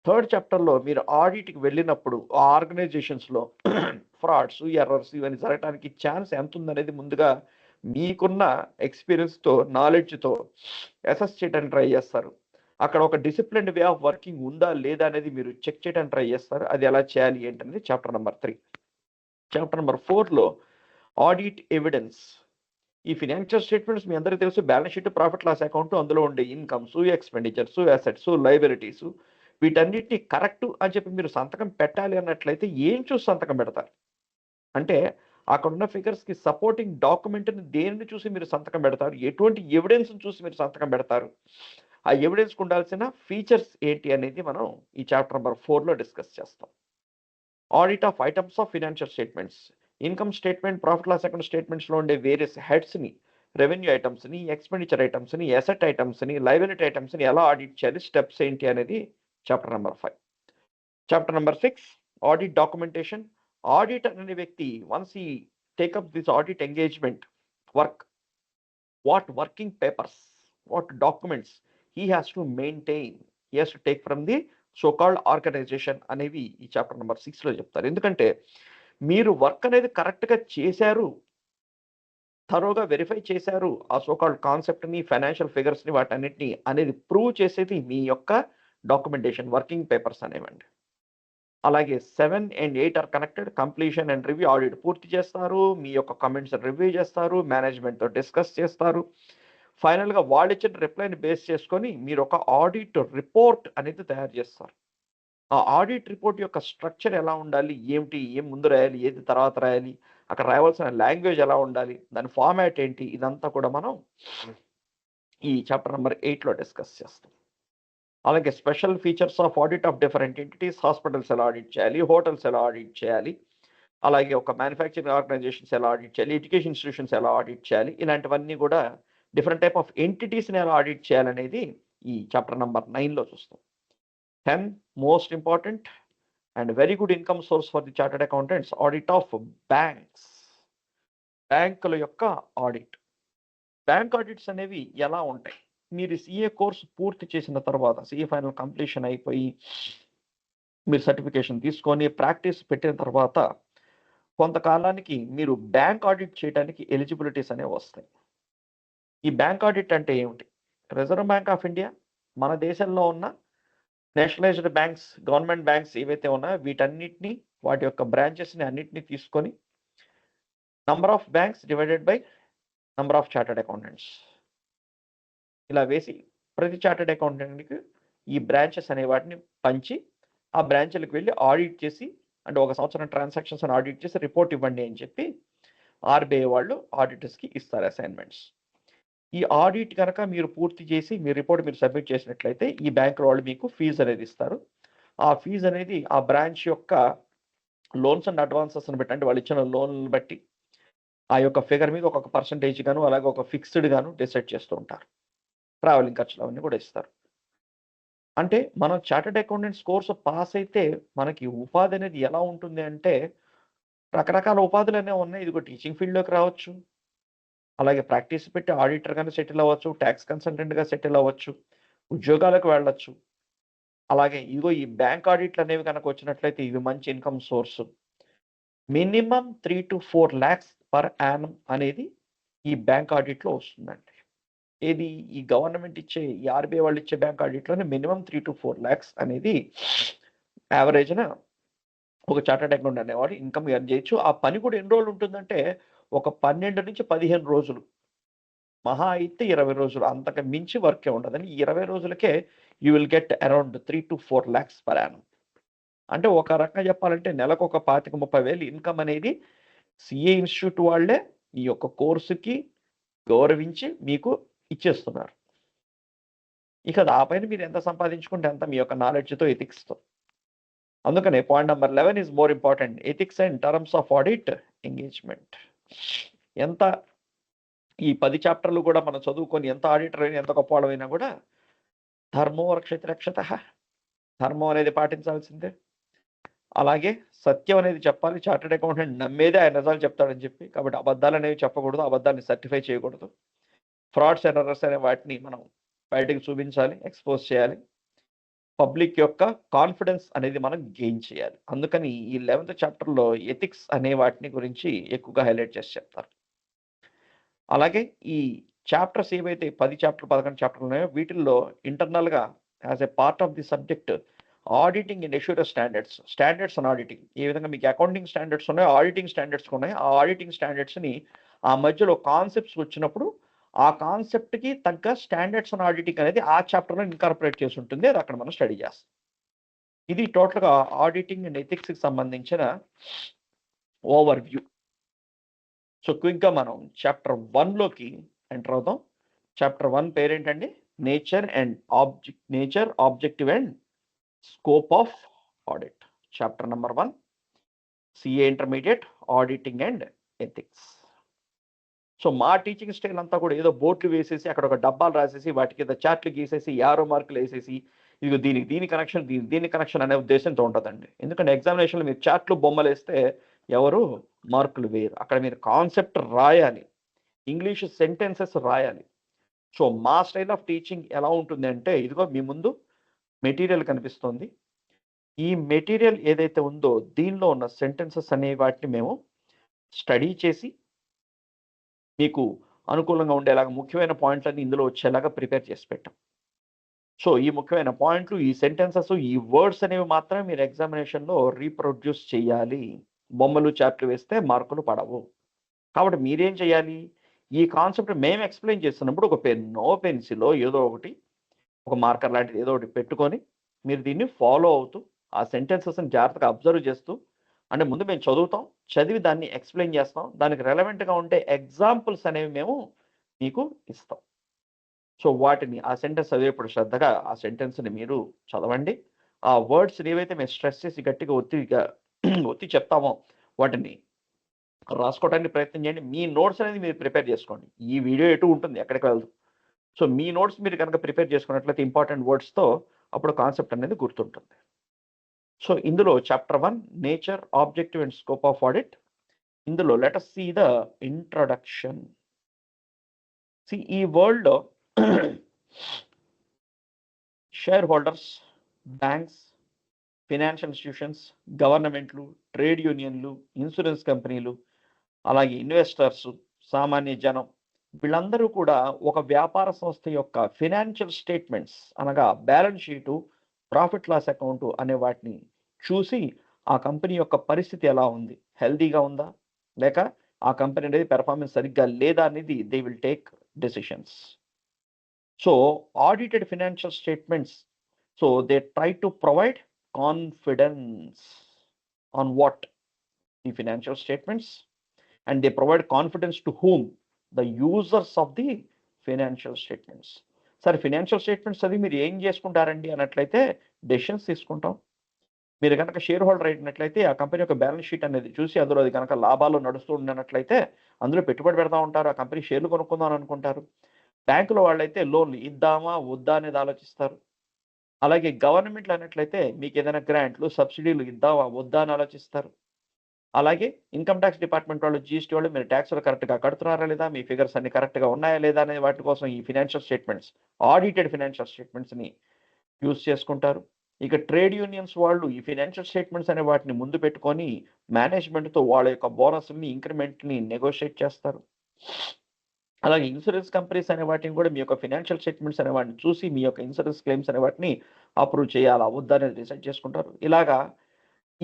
థర్డ్ చాప్టర్లో మీరు ఆడిట్కి వెళ్ళినప్పుడు ఆ ఆర్గనైజేషన్స్లో ఫ్రాడ్స్, ఎర్రర్స్ ఇవన్నీ జరగడానికి ఛాన్స్ ఎంత ఉందనేది ముందుగా మీకున్న ఎక్స్పీరియన్స్తో, నాలెడ్జ్తో అసెస్ చేయడానికి ట్రై చేస్తారు. అక్కడ ఒక డిసిప్లిన్డ్ వే ఆఫ్ వర్కింగ్ ఉందా లేదా అనేది మీరు చెక్ చేయడానికి ట్రై చేస్తారు. అది ఎలా చేయాలి ఏంటనేది చాప్టర్ నెంబర్ 3. చాప్టర్ నెంబర్ 4లో ఆడిట్ ఎవిడెన్స్. ఈ ఫినాన్షియల్ స్టేట్మెంట్స్ మీ అందరికీ తెలుసు, balance sheet, profit loss account, అందులో ఉండే ఇన్కమ్స్, ఎక్స్పెండిచర్స్, అసెట్స్, లయబిలిటీస్, వీటన్నిటిని కరెక్ట్ అని చెప్పి మీరు సంతకం పెట్టాలి అన్నట్లయితే ఏం చూసి సంతకం పెడతారు అంటే, అక్కడ ఉన్న ఫిగర్స్కి సపోర్టింగ్ డాక్యుమెంట్ని దేనిని చూసి మీరు సంతకం పెడతారు, ఎటువంటి ఎవిడెన్స్ చూసి మీరు సంతకం పెడతారు, ఆ ఎవిడెన్స్కి ఉండాల్సిన ఫీచర్స్ ఏంటి అనేది మనం ఈ చాప్టర్ నెంబర్ 4లో డిస్కస్ చేస్తాం. Audit of items of financial statements. Income statement, profit loss account స్టేట్మెంట్స్లో ఉండే వేరియస్ హెడ్స్ని, రెవెన్యూ ఐటమ్స్ని, ఎక్స్పెండిచర్ ఐటమ్స్ని, అసెట్ ఐటమ్స్ని, లయబిలిటీ ఐటమ్స్ని ఎలా ఆడిట్ చేయాలి, స్టెప్స్ ఏంటి అనేది chapter number 5. Chapter number 6 audit documentation. Audit అనే వ్యక్తి వన్స్ ఈ take up this audit engagement work, what working papers, what documents he has to maintain, he has to take from the so-called organization అనేవి ఈ chapter number 6లో చెప్తారు. ఎందుకంటే మీరు work అనేది కరెక్ట్గా చేశారు, థరోగా వెరిఫై చేశారు, ఆ సోకాల్డ్ కాన్సెప్ట్ని, ఫైనాన్షియల్ ఫిగర్స్ని, వాటన్నిటిని అనేది ప్రూవ్ చేసేది మీ యొక్క డాక్యుమెంటేషన్, వర్కింగ్ పేపర్స్ అనేవండి. అలాగే 7 and 8 are connected. Completion and review. Audit పూర్తి చేస్తారు, మీ యొక్క కమెంట్స్ రివ్యూ చేస్తారు, మేనేజ్మెంట్తో డిస్కస్ చేస్తారు. ఫైనల్గా వాళ్ళు ఇచ్చిన రిప్లైని బేస్ చేసుకొని మీరు ఒక ఆడిట్ రిపోర్ట్ అనేది తయారు చేస్తారు. ఆ ఆడిట్ రిపోర్ట్ యొక్క స్ట్రక్చర్ ఎలా ఉండాలి, ఏమిటి, ఏం ముందు రాయాలి, ఏది తర్వాత రాయాలి, అక్కడ రాయవలసిన లాంగ్వేజ్ ఎలా ఉండాలి, దాని ఫార్మాట్ ఏంటి, ఇదంతా కూడా మనం ఈ చాప్టర్ నెంబర్ 8లో డిస్కస్ చేస్తాం. అలాగే special features of audit of different entities. Hospitals ఎలా ఆడిట్ చేయాలి, హోటల్స్ ఎలా ఆడిట్ చేయాలి, అలాగే ఒక మ్యానుఫ్యాక్చరింగ్ ఆర్గనైజేషన్స్ ఎలా ఆడిట్ చేయాలి, ఎడ్యుకేషన్ ఇన్స్టిట్యూషన్స్ ఎలా ఆడిట్ చేయాలి, ఇలాంటివన్నీ కూడా డిఫరెంట్ టైప్ ఆఫ్ ఎంటిటీస్ని ఎలా ఆడిట్ చేయాలనేది ఈ చాప్టర్ నెంబర్ 9లో చూస్తాం. 10 most important and very good income source for the chartered accountants, audit of banks. బ్యాంకుల యొక్క ఆడిట్. బ్యాంక్ ఆడిట్స్ అనేవి ఎలా ఉంటాయి, మీరు సిఏ కోర్స్ పూర్తి చేసిన తర్వాత, సిఏ ఫైనల్ కంప్లీషన్ అయిపోయి మీరు సర్టిఫికేషన్ తీసుకొని ప్రాక్టీస్ పెట్టిన తర్వాత కొంతకాలానికి మీరు బ్యాంక్ ఆడిట్ చేయడానికి ఎలిజిబిలిటీస్ అనేవి వస్తాయి. ఈ బ్యాంక్ ఆడిట్ అంటే ఏమిటి? రిజర్వ్ బ్యాంక్ ఆఫ్ ఇండియా మన దేశంలో ఉన్న నేషనలైజ్డ్ బ్యాంక్స్, గవర్నమెంట్ బ్యాంక్స్ ఏవైతే ఉన్నాయో వీటన్నిటిని, వాటి యొక్క బ్రాంచెస్ని అన్నిటిని తీసుకొని number of banks divided by number of chartered accountants ఇలా వేసి ప్రతి చార్టెడ్ అకౌంటెంట్కి ఈ బ్రాంచెస్ అనే వాటిని పంచి ఆ బ్రాంచ్లకు వెళ్ళి ఆడిట్ చేసి, అంటే ఒక సంవత్సరం ట్రాన్సాక్షన్స్ అని ఆడిట్ చేసి రిపోర్ట్ ఇవ్వండి అని చెప్పి ఆర్బీఐ వాళ్ళు ఆడిటర్స్కి ఇస్తారు అసైన్మెంట్స్. ఈ ఆడిట్ కనుక మీరు పూర్తి చేసి మీ రిపోర్ట్ మీరు సబ్మిట్ చేసినట్లయితే ఈ బ్యాంక్ వాళ్ళు మీకు ఫీజు అనేది ఇస్తారు. ఆ ఫీజు అనేది ఆ బ్రాంచ్ యొక్క లోన్స్ అండ్ అడ్వాన్సెస్ అని బట్టి, అంటే వాళ్ళు ఇచ్చిన లోన్లను బట్టి ఆ యొక్క ఫిగర్ మీద ఒక్కొక్క పర్సంటేజ్ గాను, అలాగే ఒక ఫిక్స్డ్ గాను డిసైడ్ చేస్తూ ఉంటారు. ట్రావెలింగ్ ఖర్చులు అవన్నీ కూడా ఇస్తారు. అంటే మనం చార్టెడ్ అకౌంటెంట్స్ కోర్సు పాస్ అయితే మనకి ఉపాధి అనేది ఎలా ఉంటుంది అంటే, రకరకాల ఉపాధులు అనేవి ఉన్నాయి. ఇదిగో టీచింగ్ ఫీల్డ్లోకి రావచ్చు, అలాగే ప్రాక్టీస్ పెట్టి ఆడిటర్గానే సెటిల్ అవ్వచ్చు, ట్యాక్స్ కన్సల్టెంట్గా సెటిల్ అవ్వచ్చు, ఉద్యోగాలకు వెళ్ళొచ్చు. అలాగే ఇదిగో ఈ బ్యాంక్ ఆడిట్లు అనేవి కనుక వచ్చినట్లయితే ఇవి మంచి income source. Minimum 3 to 4 lakhs per annum అనేది ఈ బ్యాంక్ ఆడిట్లో వస్తుందండి. ఏది, ఈ గవర్నమెంట్ ఇచ్చే, ఈ ఆర్బీఐ వాళ్ళు ఇచ్చే బ్యాంక్ ఆడిట్లోనే మినిమం 3 to 4 lakhs అనేది యావరేజ్న ఒక చార్టెడ్ అకౌంట్ అనేవాడు ఇన్కమ్ ఎర్న్ చేయొచ్చు. ఆ పని కూడా ఎన్ని రోజులు ఉంటుందంటే ఒక 12 నుంచి 15 రోజులు, మహా అయితే 20 రోజులు, అంతకు మించి వర్కే ఉండదని. ఈ 20 రోజులకే you will get around 3 to 4 lakhs per annum. అంటే ఒక రకంగా చెప్పాలంటే నెలకు ఒక 25,000-30,000 ఇన్కమ్ అనేది సిఏ ఇన్స్టిట్యూట్ వాళ్ళే ఈ యొక్క కోర్సుకి గౌరవించి మీకు ఇచ్చేస్తున్నారు. ఇక ఆ పైన మీరు ఎంత సంపాదించుకుంటే అంత మీ యొక్క నాలెడ్జ్తో, ఎథిక్స్తో. అందుకనే point number 11 is more important, ethics and terms of audit engagement. ఎంత ఈ 10 చాప్టర్లు కూడా మనం చదువుకొని ఎంత ఆడిటర్ అయినా ఎంత గొప్పవాళ్ళమైనా కూడా ధర్మో రక్షతి రక్షత, ధర్మం అనేది పాటించాల్సిందే. అలాగే సత్యం అనేది చెప్పాలి. చార్టెడ్ అకౌంటెంట్ నమ్మేదే ఆయన నిజాలు చెప్తాడని చెప్పి, కాబట్టి అబద్ధాలు అనేవి చెప్పకూడదు, అబద్ధాన్ని సర్టిఫై చేయకూడదు. ఫ్రాడ్స్ అండ్ ఎర్రర్స్ అనే వాటిని మనం బయటకు చూపించాలి, ఎక్స్పోజ్ చేయాలి. పబ్లిక్ యొక్క కాన్ఫిడెన్స్ అనేది మనం గెయిన్ చేయాలి. అందుకని ఈ 11th చాప్టర్లో ఎథిక్స్ అనే వాటిని గురించి ఎక్కువగా హైలైట్ చేసి చెప్తారు. అలాగే ఈ చాప్టర్స్ ఏవైతే 10 చాప్టర్ 11 చాప్టర్లు ఉన్నాయో వీటిల్లో ఇంటర్నల్గా as a part of the subject auditing and assurance standards and auditing, ఏ విధంగా మీకు అకౌంటింగ్ స్టాండర్డ్స్ ఉన్నాయో ఆడిటింగ్ స్టాండర్డ్స్ ఉన్నాయి. ఆ ఆడిటింగ్ స్టాండర్డ్స్ని ఆ మధ్యలో కాన్సెప్ట్స్ వచ్చినప్పుడు ఆ కాన్సెప్ట్కి తగ్గ స్టాండర్డ్స్ అండ్ ఆడిటింగ్ అనేది ఆ చాప్టర్లో ఇన్కార్పొరేట్ చేసి ఉంటుంది. అది అక్కడ మనం స్టడీ చేస్తాం. ఇది టోటల్గా ఆడిటింగ్ అండ్ ఎథిక్స్కి సంబంధించిన ఓవర్ వ్యూ. సో క్విక్గా మనం చాప్టర్ 1లోకి ఎంటర్ అవుతాం. చాప్టర్ 1 పేరేంటండి? Nature, objective and scope of audit. Chapter number 1 CA intermediate auditing and ethics. So మా టీచింగ్ స్టైల్ అంతా కూడా ఏదో బోర్డులు వేసేసి అక్కడ ఒక డబ్బాలు రాసేసి వాటి కింద చార్ట్లు గీసేసి 50 మార్కులు వేసేసి ఇదిగో దీని కనెక్షన్ దీని కనెక్షన్ అనే ఉద్దేశంతో ఉంటుందండి. ఎందుకంటే ఎగ్జామినేషన్లో మీరు చార్ట్లు బొమ్మలు వేస్తే ఎవరు మార్కులు వేయరు. అక్కడ మీరు కాన్సెప్ట్ రాయాలి, ఇంగ్లీష్ సెంటెన్సెస్ రాయాలి. సో మా స్టైల్ ఆఫ్ టీచింగ్ ఎలా ఉంటుంది అంటే, ఇదిగో మీ ముందు మెటీరియల్ కనిపిస్తుంది. ఈ మెటీరియల్ ఏదైతే ఉందో దీనిలో ఉన్న సెంటెన్సెస్ అనే వాటిని మేము స్టడీ చేసి మీకు అనుకూలంగా ఉండేలాగా ముఖ్యమైన పాయింట్లన్నీ ఇందులో వచ్చేలాగా ప్రిపేర్ చేసి పెట్టాం. సో ఈ ముఖ్యమైన పాయింట్లు, ఈ సెంటెన్సెస్, ఈ వర్డ్స్ అనేవి మాత్రమే మీరు ఎగ్జామినేషన్లో రీప్రొడ్యూస్ చేయాలి. బొమ్మలు చార్ట్లు వేస్తే మార్కులు పడవు. కాబట్టి మీరేం చేయాలి? ఈ కాన్సెప్ట్ మేము ఎక్స్ప్లెయిన్ చేస్తున్నప్పుడు ఒక పెన్నో పెన్సిలో ఏదో ఒకటి, ఒక మార్కర్ లాంటిది ఏదో ఒకటి పెట్టుకొని మీరు దీన్ని ఫాలో అవుతూ ఆ సెంటెన్సెస్ని జాగ్రత్తగా అబ్జర్వ్ చేస్తూ, అంటే ముందు మేము చదువుతాం, చదివి దాన్ని ఎక్స్ప్లెయిన్ చేస్తాం, దానికి రెలవెంట్గా ఉండే ఎగ్జాంపుల్స్ అనేవి మేము మీకు ఇస్తాం. సో వాటిని ఆ సెంటెన్స్ చదివేప్పుడు శ్రద్ధగా ఆ సెంటెన్స్ని మీరు చదవండి. ఆ వర్డ్స్ ఏవైతే మేము స్ట్రెస్ చేసి గట్టిగా ఒత్తి చెప్తామో వాటిని రాసుకోవడానికి ప్రయత్నం చేయండి. మీ నోట్స్ అనేది మీరు ప్రిపేర్ చేసుకోండి. ఈ వీడియో ఎటు ఉంటుంది, ఎక్కడికి వెళ్దు. సో మీ నోట్స్ మీరు కనుక ప్రిపేర్ చేసుకున్నట్లయితే ఇంపార్టెంట్ వర్డ్స్తో అప్పుడు కాన్సెప్ట్ అనేది గుర్తుంటుంది. సో ఇందులో chapter 1 nature, objective and scope of audit. ఇందులో let us see the introduction. See, ఈ వరల్డ్లో shareholders, banks, financial institutions, గవర్నమెంట్లు, ట్రేడ్ యూనియన్లు, ఇన్సూరెన్స్ కంపెనీలు, అలాగే ఇన్వెస్టర్స్, సామాన్య జనం, వీళ్ళందరూ కూడా ఒక వ్యాపార సంస్థ యొక్క ఫినాన్షియల్ స్టేట్మెంట్స్ అనగా balance sheet, profit loss account అనే వాటిని చూసి ఆ కంపెనీ యొక్క పరిస్థితి ఎలా ఉంది, హెల్దీగా ఉందా లేక ఆ కంపెనీ అనేది పెర్ఫార్మెన్స్ సరిగ్గా లేదా అనేది they will take decisions. So audited financial statements, so they try to provide confidence on what the financial statements, and they provide confidence to whom? The users of the financial statements. సరే financial statements అది మీరు ఏం చేసుకుంటారండి అన్నట్లయితే decisions తీసుకుంటాం. మీరు కనుక share holder అయినట్లయితే ఆ కంపెనీ యొక్క బ్యాలెన్స్ షీట్ అనేది చూసి అందులో అది కనుక లాభాలు నడుస్తూ ఉన్నట్లయితే అందులో పెట్టుబడి పెడతా ఉంటారు, ఆ కంపెనీ షేర్లు కొనుక్కుందాం అని అనుకుంటారు. బ్యాంకులో వాళ్ళైతే లోన్లు ఇద్దామా వద్దా అనేది ఆలోచిస్తారు. అలాగే గవర్నమెంట్లు అన్నట్లయితే మీకు ఏదైనా గ్రాంట్లు, సబ్సిడీలు ఇద్దామా వద్దా అని ఆలోచిస్తారు. అలాగే ఇన్కమ్ ట్యాక్స్ డిపార్ట్మెంట్ వాళ్ళు, జీఎస్టీ వాళ్ళు మీరు ట్యాక్స్లు కరెక్ట్గా కడుతున్నారా లేదా, మీ ఫిగర్స్ అన్ని కరెక్ట్గా ఉన్నాయా లేదా అనే వాటి కోసం ఈ ఫినాన్షియల్ స్టేట్మెంట్స్, ఆడిటెడ్ ఫినాన్షియల్ స్టేట్మెంట్స్ని యూజ్ చేసుకుంటారు. ఇక ట్రేడ్ యూనియన్స్ వాళ్ళు ఈ ఫినాన్షియల్ స్టేట్మెంట్స్ అనే వాటిని ముందు పెట్టుకొని మేనేజ్మెంట్తో వాళ్ళ యొక్క బోనస్ని, ఇంక్రిమెంట్ని నెగోషియేట్ చేస్తారు. అలాగే ఇన్సూరెన్స్ కంపెనీస్ అనే వాటిని కూడా మీ యొక్క ఫినాన్షియల్ స్టేట్మెంట్స్ అనే వాటిని చూసి మీ యొక్క ఇన్సూరెన్స్ క్లెయిమ్స్ అనే వాటిని అప్రూవ్ చేయాలా వద్దా అనేది డిసైడ్ చేసుకుంటారు. ఇలాగా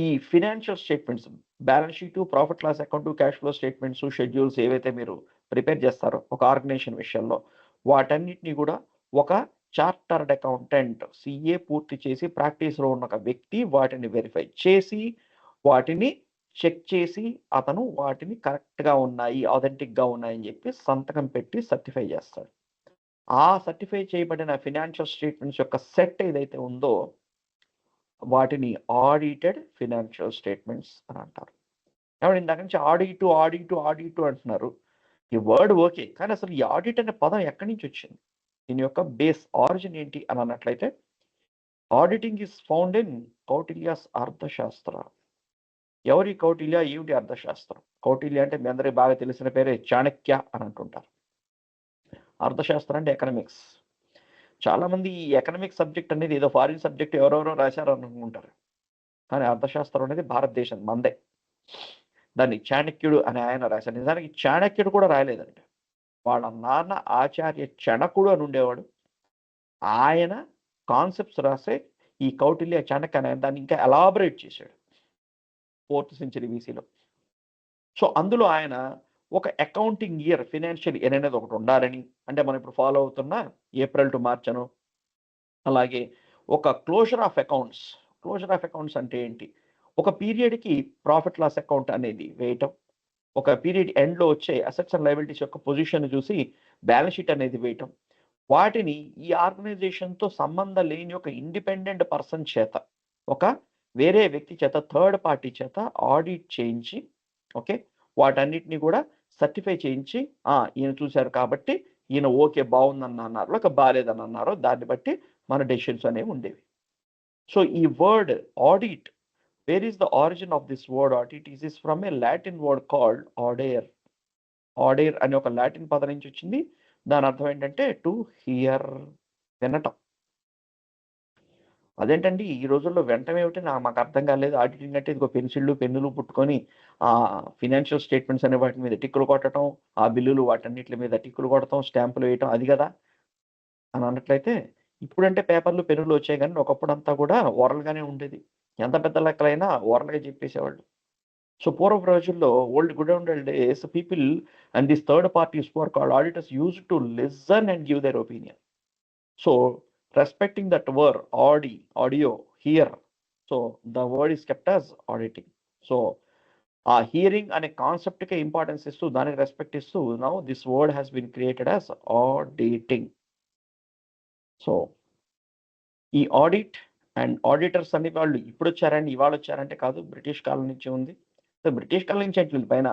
ఈ financial statements, balance sheet, profit loss account, cash flow statements, schedules ఏవైతే మీరు ప్రిపేర్ చేస్తారో ఒక ఆర్గనైజేషన్ విషయంలో వాటన్నిటిని కూడా ఒక చార్టర్డ్ అకౌంటెంట్, సిఏ పూర్తి చేసి ప్రాక్టీస్లో ఉన్న ఒక వ్యక్తి వాటిని వెరిఫై చేసి వాటిని చెక్ చేసి అతను వాటిని కరెక్ట్గా ఉన్నాయి, ఆథెంటిక్గా ఉన్నాయని చెప్పి సంతకం పెట్టి సర్టిఫై చేస్తాడు. ఆ సర్టిఫై చేయబడిన ఫినాన్షియల్ స్టేట్మెంట్స్ యొక్క సెట్ ఏదైతే ఉందో వాటిని ఆడిటెడ్ ఫినాన్షియల్ స్టేట్మెంట్స్ అని అంటారు. కాబట్టి ఇందాక నుంచి ఆడిట్ అంటున్నారు. ఈ వర్డ్ ఓకే. కానీ అసలు ఈ ఆడిట్ అనే పదం ఎక్కడి నుంచి వచ్చింది? దీని యొక్క బేస్ ఆరిజిన్ ఏంటి అని అన్నట్లయితే ఆడిటింగ్ ఈస్ ఫౌండ్ ఇన్ కౌటిల్యాస్ అర్థశాస్త్ర. ఎవరి కౌటిల్య, ఏమిటి అర్థశాస్త్రం? కౌటిల్య అంటే మీ అందరికీ బాగా తెలిసిన పేరే చాణక్య అని అంటుంటారు. అర్థశాస్త్రం అంటే ఎకనామిక్స్. చాలా మంది ఈ ఎకనామిక్స్ సబ్జెక్ట్ అనేది ఏదో ఫారిన్ సబ్జెక్ట్ ఎవరెవరో రాశారు అనుకుంటారు. కానీ అర్థశాస్త్రం అనేది భారతదేశం మందే. దాన్ని చాణక్యుడు అనే ఆయన రాశారు. నిజానికి చాణక్యుడు కూడా రాయలేదండి. వాళ్ళ నాన్న ఆచార్య చణకుడు అని ఉండేవాడు. ఆయన కాన్సెప్ట్స్ రాసే ఈ కౌటిల్య చాణక్య అనే దాన్ని ఇంకా ఎలాబరేట్ చేశాడు 4th సెంచరీ బీసీలో. సో అందులో ఆయన ఒక అకౌంటింగ్ ఇయర్, ఫినాన్షియల్ ఇయర్ అనేది ఒకటి ఉండాలని, అంటే మనం ఇప్పుడు ఫాలో అవుతున్న ఏప్రిల్ టు మార్చ్ అను, అలాగే ఒక closure of accounts. Closure of accounts అంటే ఏంటి? ఒక పీరియడ్కి ప్రాఫిట్ లాస్ అకౌంట్ అనేది వేయటం, ఒక పీరియడ్ ఎండ్లో వచ్చే అసెట్స్ అండ్ లయబిలిటీస్ యొక్క పొజిషన్ చూసి బ్యాలెన్స్ షీట్ అనేది వేయటం, వాటిని ఈ ఆర్గనైజేషన్తో సంబంధం లేని ఒక ఇండిపెండెంట్ పర్సన్ చేత, ఒక వేరే వ్యక్తి చేత, థర్డ్ పార్టీ చేత ఆడిట్ చేయించి, ఓకే, వాటన్నిటిని కూడా సర్టిఫై చేయించి ఈయన చూశారు కాబట్టి ఈయన ఓకే బాగుందని అన్నారు, లేక బాగాలేదని అన్నారో దాన్ని బట్టి మన డెసిషన్స్ అనేవి ఉండేవి. సో ఈ word audit, where is the origin of this word audit? It is from a Latin word called ఆడేర్. ఆడేర్ అనే ఒక లాటిన్ పదం నుంచి వచ్చింది. దాని అర్థం ఏంటంటే టు హియర్, వినటం. అదేంటండి ఈ రోజుల్లో వినటం ఏమిటి మాకు అర్థం కాలేదు. ఆడిటింగ్ అంటే ఇదిగో పెన్సిళ్ళు పెన్నులు పుట్టుకొని ఫినాన్షియల్ స్టేట్మెంట్స్ అనే వాటి మీద టిక్కులు కొట్టడం, ఆ బిల్లులు వాటన్నిటి మీద టిక్కులు కొట్టడం, స్టాంపులు వేయటం, అది కదా అని అన్నట్లయితే, ఇప్పుడంటే పేపర్లు పెన్నులు వచ్చాయి కానీ ఒకప్పుడు అంతా కూడా ఓరల్గానే ఉండేది. ఎంత పెద్ద లెక్కలైనా ఓరల్గా చెప్పేసేవాళ్ళు. సో పూర్వపు రోజుల్లో good old days people and this third parties who are called auditors used to listen and give their opinion. So respecting that word audio, hear, so the word is kept as auditing. So ఆ hearing అనే కాన్సెప్ట్కే importance ఇస్తూ దానికి respect ఇస్తూ now this word has been created as auditing. So ఈ audit and auditors అనే వాళ్ళు ఇప్పుడు వచ్చారండి, ఇవాళ వచ్చారంటే కాదు, బ్రిటిష్ కాలం నుంచి ఉంది. సో బ్రిటిష్ కాలం నుంచి అంటే పైన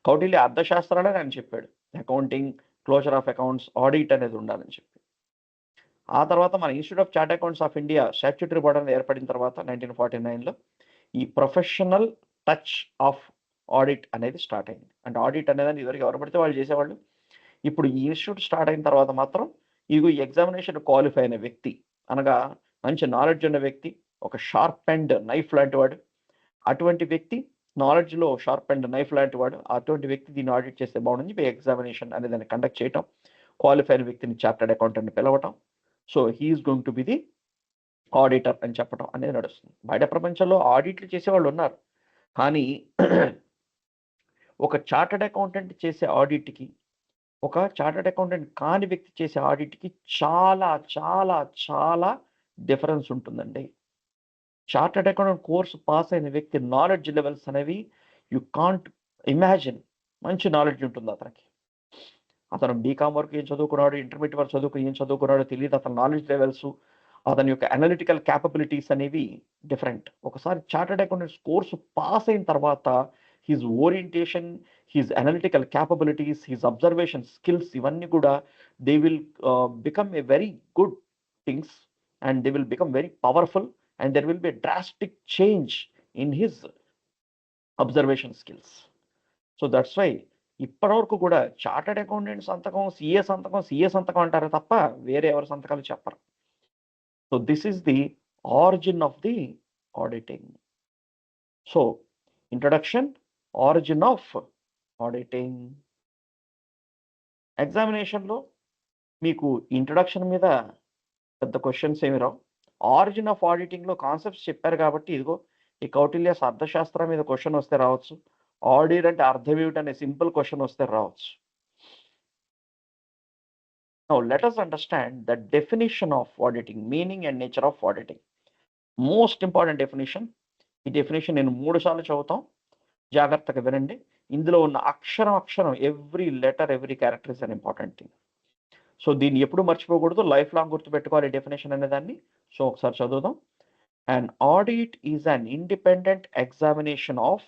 కౌటిల్య అర్థశాస్త్రాలే ఆయన చెప్పాడు accounting, closure of accounts, audit అనేది ఉండాలని చెప్పి. ఆ తర్వాత మన institute of chart accounts of India statutory board అనేది ఏర్పడిన తర్వాత 1949లో ఈ ప్రొఫెషనల్ టచ్ ఆఫ్ ఆడిట్ అనేది స్టార్ట్ అయింది. అంటే ఆడిట్ అనేది ఇదివరకు ఎవరు పడితే వాళ్ళు చేసేవాళ్ళు. ఇప్పుడు ఈ ఇన్స్టిట్యూట్ స్టార్ట్ అయిన తర్వాత మాత్రం ఇదిగో ఈ ఎగ్జామినేషన్ క్వాలిఫై అయిన వ్యక్తి, అనగా మంచి నాలెడ్జ్ ఉన్న వ్యక్తి, ఒక షార్ప్ అండ్ నైఫ్ లాంటి వాడు, అటువంటి వ్యక్తి, నాలెడ్జ్లో షార్ప్ అండ్ నైఫ్ లాంటి వాడు, అటువంటి వ్యక్తి దీన్ని ఆడిట్ చేస్తే బాగుందని చెప్పి ఎగ్జామినేషన్ అనేది దాన్ని కండక్ట్ చేయటం, క్వాలిఫై అయిన వ్యక్తిని చార్టర్డ్ అకౌంటెంట్ని పిలవటం, so he is going to be the auditor అని చెప్పడం అనేది నడుస్తుంది. బయట ప్రపంచంలో ఆడిట్లు చేసేవాళ్ళు ఉన్నారు, కానీ ఒక చార్టర్డ్ అకౌంటెంట్ చేసే ఆడిట్కి, ఒక చార్టర్డ్ అకౌంటెంట్ కాని వ్యక్తి చేసే ఆడిట్కి చాలా చాలా చాలా డిఫరెన్స్ ఉంటుందండి. చార్టర్డ్ అకౌంటెంట్ కోర్సు పాస్ అయిన వ్యక్తి నాలెడ్జ్ లెవెల్స్ అనేవి యు కాంట్ ఇమాజిన్. మంచి నాలెడ్జ్ ఉంటుంది అతనికి. అతను బీకామ్ వరకు ఏం చదువుకున్నాడు, ఇంటర్మీడియట్ వరకు ఏం చదువుకున్నాడో తెలియదు. అతని నాలెడ్జ్ లెవెల్స్, అతని యొక్క అనలిటికల్ క్యాపబిలిటీస్ అనేవి డిఫరెంట్. ఒకసారి చార్టర్డ్ అకౌంటెంట్స్ కోర్సు పాస్ అయిన తర్వాత his orientation, his analytical capabilities, his observation skills, ఇవన్నీ కూడా they will become a very good things and they will become very powerful and there will be a drastic change in his observation skills. So that's why ఇప్పటివరకు కూడా chartered accountant సంతకం, CA సంతకం అంటారు తప్ప వేరే ఎవరి సంతకాలు చెప్పరు. So this is the origin of the auditing. So introduction, origin of auditing. ఎగ్జామినేషన్లో మీకు ఇంట్రొడక్షన్ మీద పెద్ద క్వశ్చన్స్ ఏమి రావు. ఆరిజిన్ ఆఫ్ ఆడిటింగ్లో కాన్సెప్ట్స్ చెప్పారు కాబట్టి ఇదిగో ఈ కౌటిల్యాస్ అర్థశాస్త్రం మీద క్వశ్చన్ వస్తే రావచ్చు. ఆడిట్ అంటే అర్థం ఏమిటనే సింపుల్ క్వశ్చన్ వస్తే రావచ్చు. Now let us understand the definition of auditing, meaning and nature of auditing. Most important definition. ఈ డెఫినేషన్ నేను 3 సార్లు చదువుతాం, జాగ్రత్తగా వినండి. ఇందులో ఉన్న అక్షరం every letter, every character is an important thing. So దీన్ని ఎప్పుడు మర్చిపోకూడదు, లైఫ్ లాంగ్ గుర్తుపెట్టుకోవాలి డెఫినేషన్ అనే దాన్ని. సో ఒకసారి చదువుదాం. An audit is an independent examination of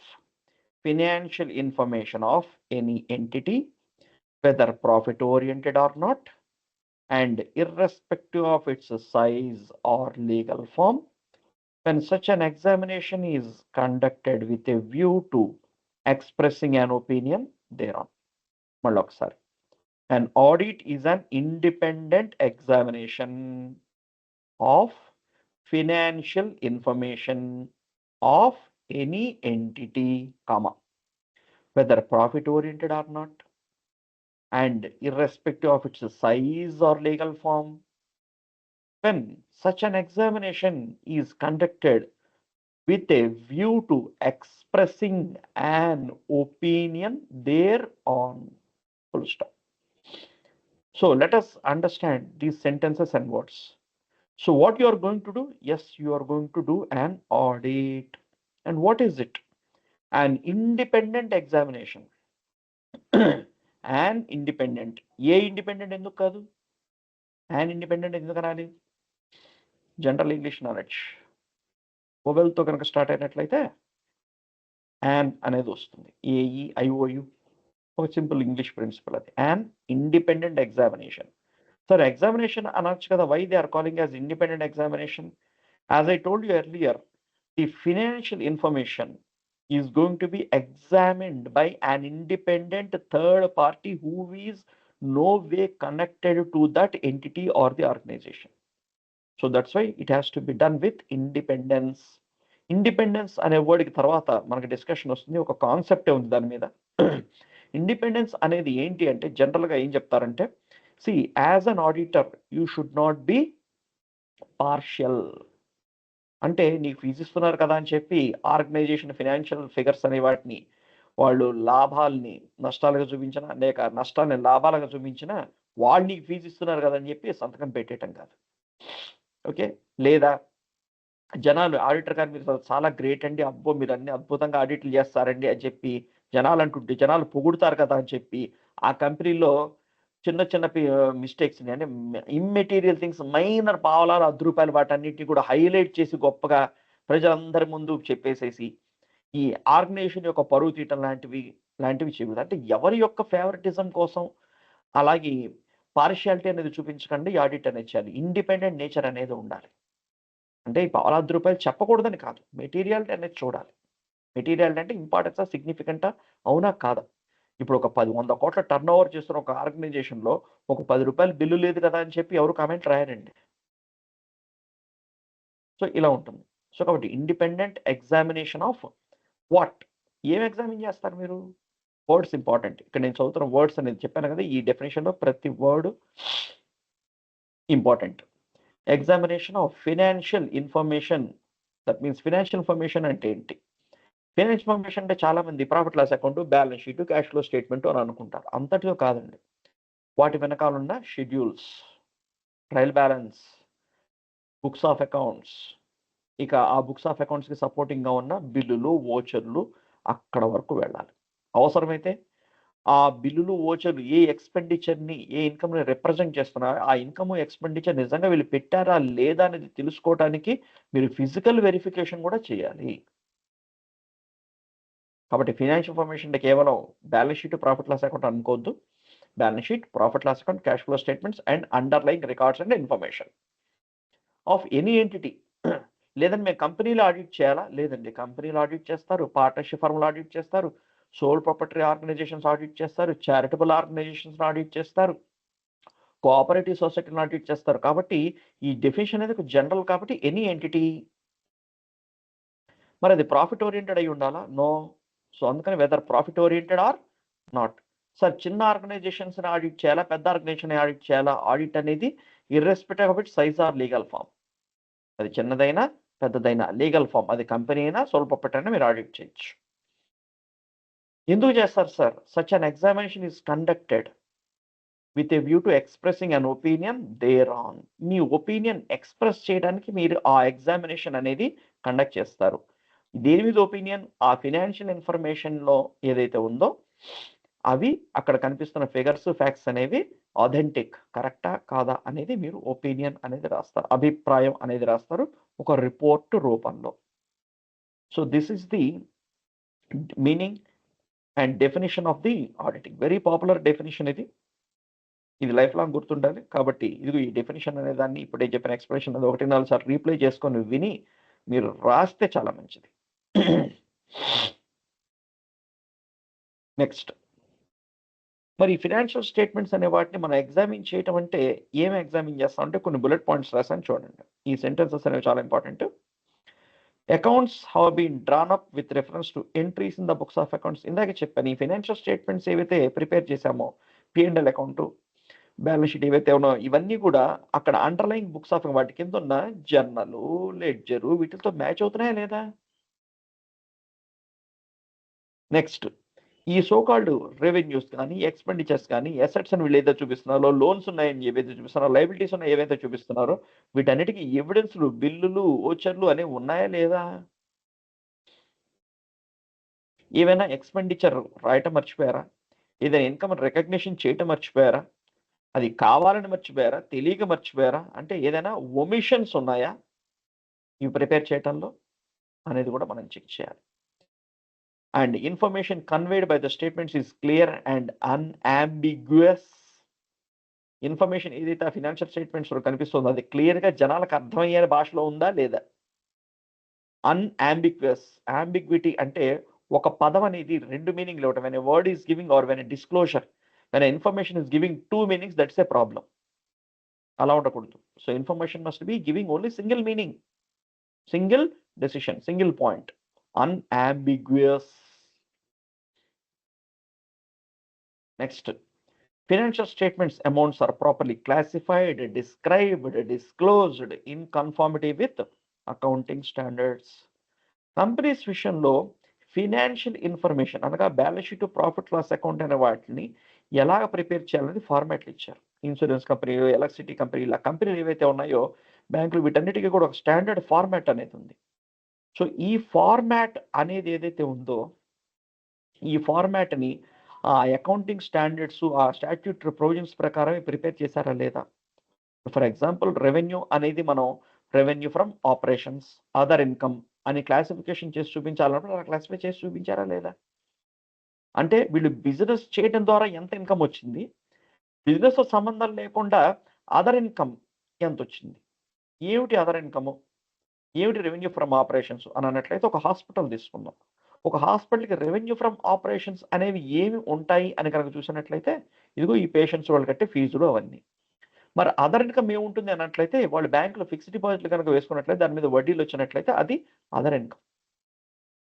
financial information of any entity, whether profit oriented or not, and irrespective of its size or legal form. When such an examination is conducted with a view to expressing an opinion thereon. Mallokasari. An audit is an independent examination of financial information of any entity, comma, whether profit oriented or not, and irrespective of its size or legal form. When such an examination is conducted with a view to expressing an opinion thereon. Full stop. So let us understand these sentences and words. So what you are going to do? Yes, you are going to do an audit. And what is it? An independent examination. An independent. A independent ఎందుకు కాదు? An independent ఎందుకు అనాలి? General English knowledge. ఓవెల్తో కనుక start అయినట్లయితే an అనేది వస్తుంది. A E I O U ఒక simple English principle అది. An independent examination. Sir examination అనొచ్చు కదా, why they are calling as independent examination? As I told you earlier, the financial information is going to be examined by an independent third party who is no way connected to that entity or the organization. So that's why it has to be done with independence. Independence అనే వర్డ్కి తర్వాత మనకి discussion వస్తుంది, ఒక కాన్సెప్టే ఉంది దాని మీద. Independence అనేది ఏంటి అంటే జనరల్గా ఏం చెప్తారంటే, C as an auditor you should not be partial. అంటే నీకు ఫీజు ఇస్తున్నారు కదా అని చెప్పి ఆర్గనైజేషన్ ఫినాన్షియల్ ఫిగర్స్ అనే వాటిని వాళ్ళు లాభాలని నష్టాలుగా చూపించిన, లేక నష్టాలని లాభాలుగా చూపించిన, వాళ్ళు నీకు ఫీజు ఇస్తున్నారు కదా అని చెప్పి సంతకం పెట్టేయటం కాదు. ఓకే, లేదా జనాలు ఆడిటర్ గారు మీరు చాలా గ్రేట్ అండి, అబ్బో మీరు అన్ని అద్భుతంగా ఆడిట్లు చేస్తారండి అని చెప్పి జనాలు అంటుంటే, జనాలు పొగుడుతారు కదా అని చెప్పి ఆ కంపెనీలో చిన్న చిన్న మిస్టేక్స్ అంటే ఇమ్మెటీరియల్ థింగ్స్, మైనర్ పావలాలు 10 రూపాయలు వాటన్నిటిని కూడా హైలైట్ చేసి గొప్పగా ప్రజలందరి ముందు చెప్పేసేసి ఈ ఆర్గనైజేషన్ యొక్క పరువు తీయటం లాంటివి చేయకూడదు. అంటే ఎవరి యొక్క ఫేవరెటిజం కోసం అలాగే పార్షియాలిటీ అనేది చూపించకండి ఆడిట్ అనేది చేయాలి. ఇండిపెండెంట్ నేచర్ అనేది ఉండాలి. అంటే ఈ పావలా 10 రూపాయలు చెప్పకూడదని కాదు, మెటీరియాలిటీ అనేది చూడాలి. మెటీరియాలిటీ అంటే ఇంపార్టెన్సా, సిగ్నిఫికెంటా, అవునా కాదా? ఇప్పుడు ఒక 100 కోట్ల టర్న్ ఓవర్ చేస్తున్న ఒక ఆర్గనైజేషన్లో ఒక 10 రూపాయలు బిల్లు లేదు కదా అని చెప్పి ఎవరు కామెంట్ రాయారండి. సో ఇలా ఉంటుంది. సో కాబట్టి ఇండిపెండెంట్ ఎగ్జామినేషన్ ఆఫ్ వాట్, ఏం ఎగ్జామిన్ చేస్తారు మీరు? Words important. ఇక్కడ నేను చదువుతున్న వర్డ్స్ అనేది చెప్పాను కదా, ఈ డెఫినేషన్లో ప్రతి word important. Examination of financial information. That means financial information అంటే ఏంటి? ఫైనాన్స్ ఇన్ఫర్మేషన్ అంటే చాలా మంది profit loss account, balance sheet, cash flow statement అని అనుకుంటారు. అంతటితో కాదండి. వాటి వెనకాల ఉన్న schedules, trial balance, books of accounts, ఇక ఆ బుక్స్ ఆఫ్ అకౌంట్స్కి సపోర్టింగ్గా ఉన్న బిల్లులు, ఓచర్లు, అక్కడ వరకు వెళ్ళాలి. అవసరమైతే ఆ బిల్లులు, ఓచర్లు ఏ ఎక్స్పెండిచర్ని, ఏ ఇన్కమ్ని రిప్రజెంట్ చేస్తున్నారో ఆ ఇన్కమ్, ఎక్స్పెండిచర్ నిజంగా వీళ్ళు పెట్టారా లేదా అనేది తెలుసుకోవడానికి మీరు ఫిజికల్ వెరిఫికేషన్ కూడా చేయాలి. కాబట్టి ఫినాన్షియల్ ఇన్ఫర్మేషన్ అంటే కేవలం balance sheet, profit loss account అనుకోవద్దు. Balance sheet, profit loss account, cash flow statements and underlying records and information of any entity. లేదండి మేము కంపెనీలో ఆడిట్ చేయాలా? లేదండి, కంపెనీలో ఆడిట్ చేస్తారు, పార్ట్నర్షిప్ ఫర్మ్లో ఆడిట్ చేస్తారు, సోల్ ప్రాపర్టీ ఆర్గనైజేషన్స్ ఆడిట్ చేస్తారు, చారిటబుల్ ఆర్గనైజేషన్స్ ఆడిట్ చేస్తారు, కోఆపరేటివ్ సొసైటీని ఆడిట్ చేస్తారు. కాబట్టి ఈ డెఫినేషన్ అనేది జనరల్ కాబట్టి ఎనీ ఎంటిటీ. మరి అది ప్రాఫిట్ ఓరియంటెడ్ అయి ఉండాలా? నో. సో అందుకని whether profit oriented or not. Sir చిన్న ఆర్గనైజేషన్స్ని ఆడిట్ చేయాలా, పెద్ద ఆర్గనైజేషన్ ఆడిట్ చేయాలా? ఆడిట్ అనేది irrespective of it size or legal form. అది చిన్నదైనా పెద్దదైనా లీగల్ ఫామ్, అది కంపెనీ అయినా సోల్ ప్రాపర్టీ అయినా మీరు ఆడిట్ చేయొచ్చు. ఎందుకు చేస్తారు sir? Such an examination is conducted with a view to expressing an opinion thereon. మీ ఒపీనియన్ ఎక్స్ప్రెస్ చేయడానికి మీరు ఆ ఎగ్జామినేషన్ అనేది కండక్ట్ చేస్తారు. దేని మీద ఒపీనియన్? ఆ ఫినాన్షియల్ ఇన్ఫర్మేషన్లో ఏదైతే ఉందో అవి అక్కడ కనిపిస్తున్న ఫిగర్స్, ఫ్యాక్ట్స్ అనేవి ఆథెంటిక్, కరెక్టా కాదా అనేది మీరు ఒపీనియన్ అనేది రాస్తారు, అభిప్రాయం అనేది రాస్తారు ఒక రిపోర్ట్ రూపంలో. So this is the meaning and definition of the auditing. Very popular definition ఇది, ఇది లైఫ్ లాంగ్ గుర్తుండాలి. కాబట్టి ఇది ఈ డెఫినేషన్ అనే దాన్ని ఇప్పుడే చెప్పిన ఎక్స్ప్రెషన్ అది 1-4 సార్లు రీప్లే చేసుకొని విని మీరు రాస్తే చాలా మంచిది. నెక్స్ట్, మరి ఫినాన్షియల్ స్టేట్మెంట్స్ అనే వాటిని మనం ఎగ్జామిన్ చేయటం అంటే ఏమి ఎగ్జామిన్ చేస్తాం అంటే కొన్ని బుల్లెట్ పాయింట్స్ రాసాను చూడండి. ఈ సెంటెన్సెస్ అనేవి చాలా important. Accounts have been drawn up with reference to entries in the books of accounts. ఇందాక చెప్పాను, ఈ ఫైనాన్షియల్ స్టేట్మెంట్స్ ఏవైతే ప్రిపేర్ చేశామో, P&L అకౌంట్, బ్యాలెన్స్ షీట్ ఏవైతే ఉన్నాయో ఇవన్నీ కూడా అక్కడ అండర్లైన్ బుక్స్ ఆఫ్ వాటి కింద ఉన్న జర్నలు, లెడ్జరు వీటితో మ్యాచ్ అవుతున్నాయా లేదా? నెక్స్ట్, ఈ సోకాల్డ్ రెవెన్యూస్ కానీ ఎక్స్పెండిచర్స్ కానీ అసెట్స్ అని వీళ్ళు ఏదైతే చూపిస్తున్నారో, లోన్స్ ఉన్నాయని ఏవైతే చూపిస్తున్నారో, లైబిలిటీస్ ఉన్నాయి ఏవైతే చూపిస్తున్నారో వీటన్నిటికీ ఎవిడెన్స్లు, బిల్లులు, ఓచర్లు అనేవి ఉన్నాయా లేదా? ఏవైనా ఎక్స్పెండిచర్ రాయటం మర్చిపోయారా? ఏదైనా ఇన్కమ్ రికగ్నిషన్ చేయటం మర్చిపోయారా? అది కావాలని మర్చిపోయారా? తెలియక మర్చిపోయారా? అంటే ఏదైనా ఒమిషన్స్ ఉన్నాయా ఇవి ప్రిపేర్ చేయటంలో అనేది కూడా మనం చెక్ చేయాలి. And information conveyed by the statements is clear and unambiguous. Information ఏదైతే ఆ ఫినాన్షియల్ స్టేట్మెంట్స్ లో కనిపిస్తుందో అది క్లియర్గా జనాలకు అర్థమయ్యే భాషలో ఉందా లేదా? అన్అంబిగ్యుయస్, అంబిగ్విటీ అంటే ఒక పదం అనేది రెండు మీనింగ్లు ఇవ్వటం. When a word is giving or when a disclosure, when information is giving two meanings, that's a problem. అలా ఉండకూడదు. So information must be giving only single meaning, single decision, single point, unambiguous. Next, financial statements amounts are properly classified, described, disclosed in conformity with accounting standards. Companies విషయంలో financial information అనగా balance sheet, profit loss account అనే వాటిని ఎలాగ prepare చేయాలనేది ఫార్మాట్లు ఇచ్చారు. Insurance కంపెనీలు, electricity company, ఇలా కంపెనీలు ఏవైతే ఉన్నాయో బ్యాంకులు, వీటన్నిటికీ కూడా ఒక స్టాండర్డ్ ఫార్మాట్ అనేది ఉంది. సో ఈ ఫార్మాట్ అనేది ఏదైతే ఉందో ఈ ఫార్మాట్ని ఆ అకౌంటింగ్ స్టాండర్డ్స్, ఆ స్టాట్యూటరీ ప్రొవిజన్స్ ప్రకారమే ప్రిపేర్ చేశారా లేదా? ఫర్ ఎగ్జాంపుల్, రెవెన్యూ అనేది మనం revenue from operations, other income అని క్లాసిఫికేషన్ చేసి చూపించాలన్నప్పుడు అలా క్లాసిఫై చేసి చూపించారా లేదా? అంటే వీళ్ళు బిజినెస్ చేయడం ద్వారా ఎంత ఇన్కమ్ వచ్చింది, బిజినెస్ సంబంధం లేకుండా అదర్ ఇన్కమ్ ఎంత వచ్చింది, ఏమిటి అదర్ ఇన్కమ్, ఏమిటి రెవెన్యూ ఫ్రమ్ ఆపరేషన్స్ అని అన్నట్లయితే ఒక హాస్పిటల్ తీసుకుందాం. ఒక హాస్పిటల్కి రెవెన్యూ ఫ్రమ్ ఆపరేషన్స్ అనేవి ఏమి ఉంటాయి అని కనుక చూసినట్లయితే, ఇదిగో ఈ పేషెంట్స్ వాళ్ళు కట్టే ఫీజులు అవన్నీ. మరి అదర్ ఇన్కమ్ ఏముంటుంది అన్నట్లయితే, వాళ్ళు బ్యాంకులో ఫిక్స్డ్ డిపాజిట్లు కనుక వేసుకున్నట్లయితే దాని మీద వడ్డీలు వచ్చినట్లయితే అది అదర్ ఇన్కమ్.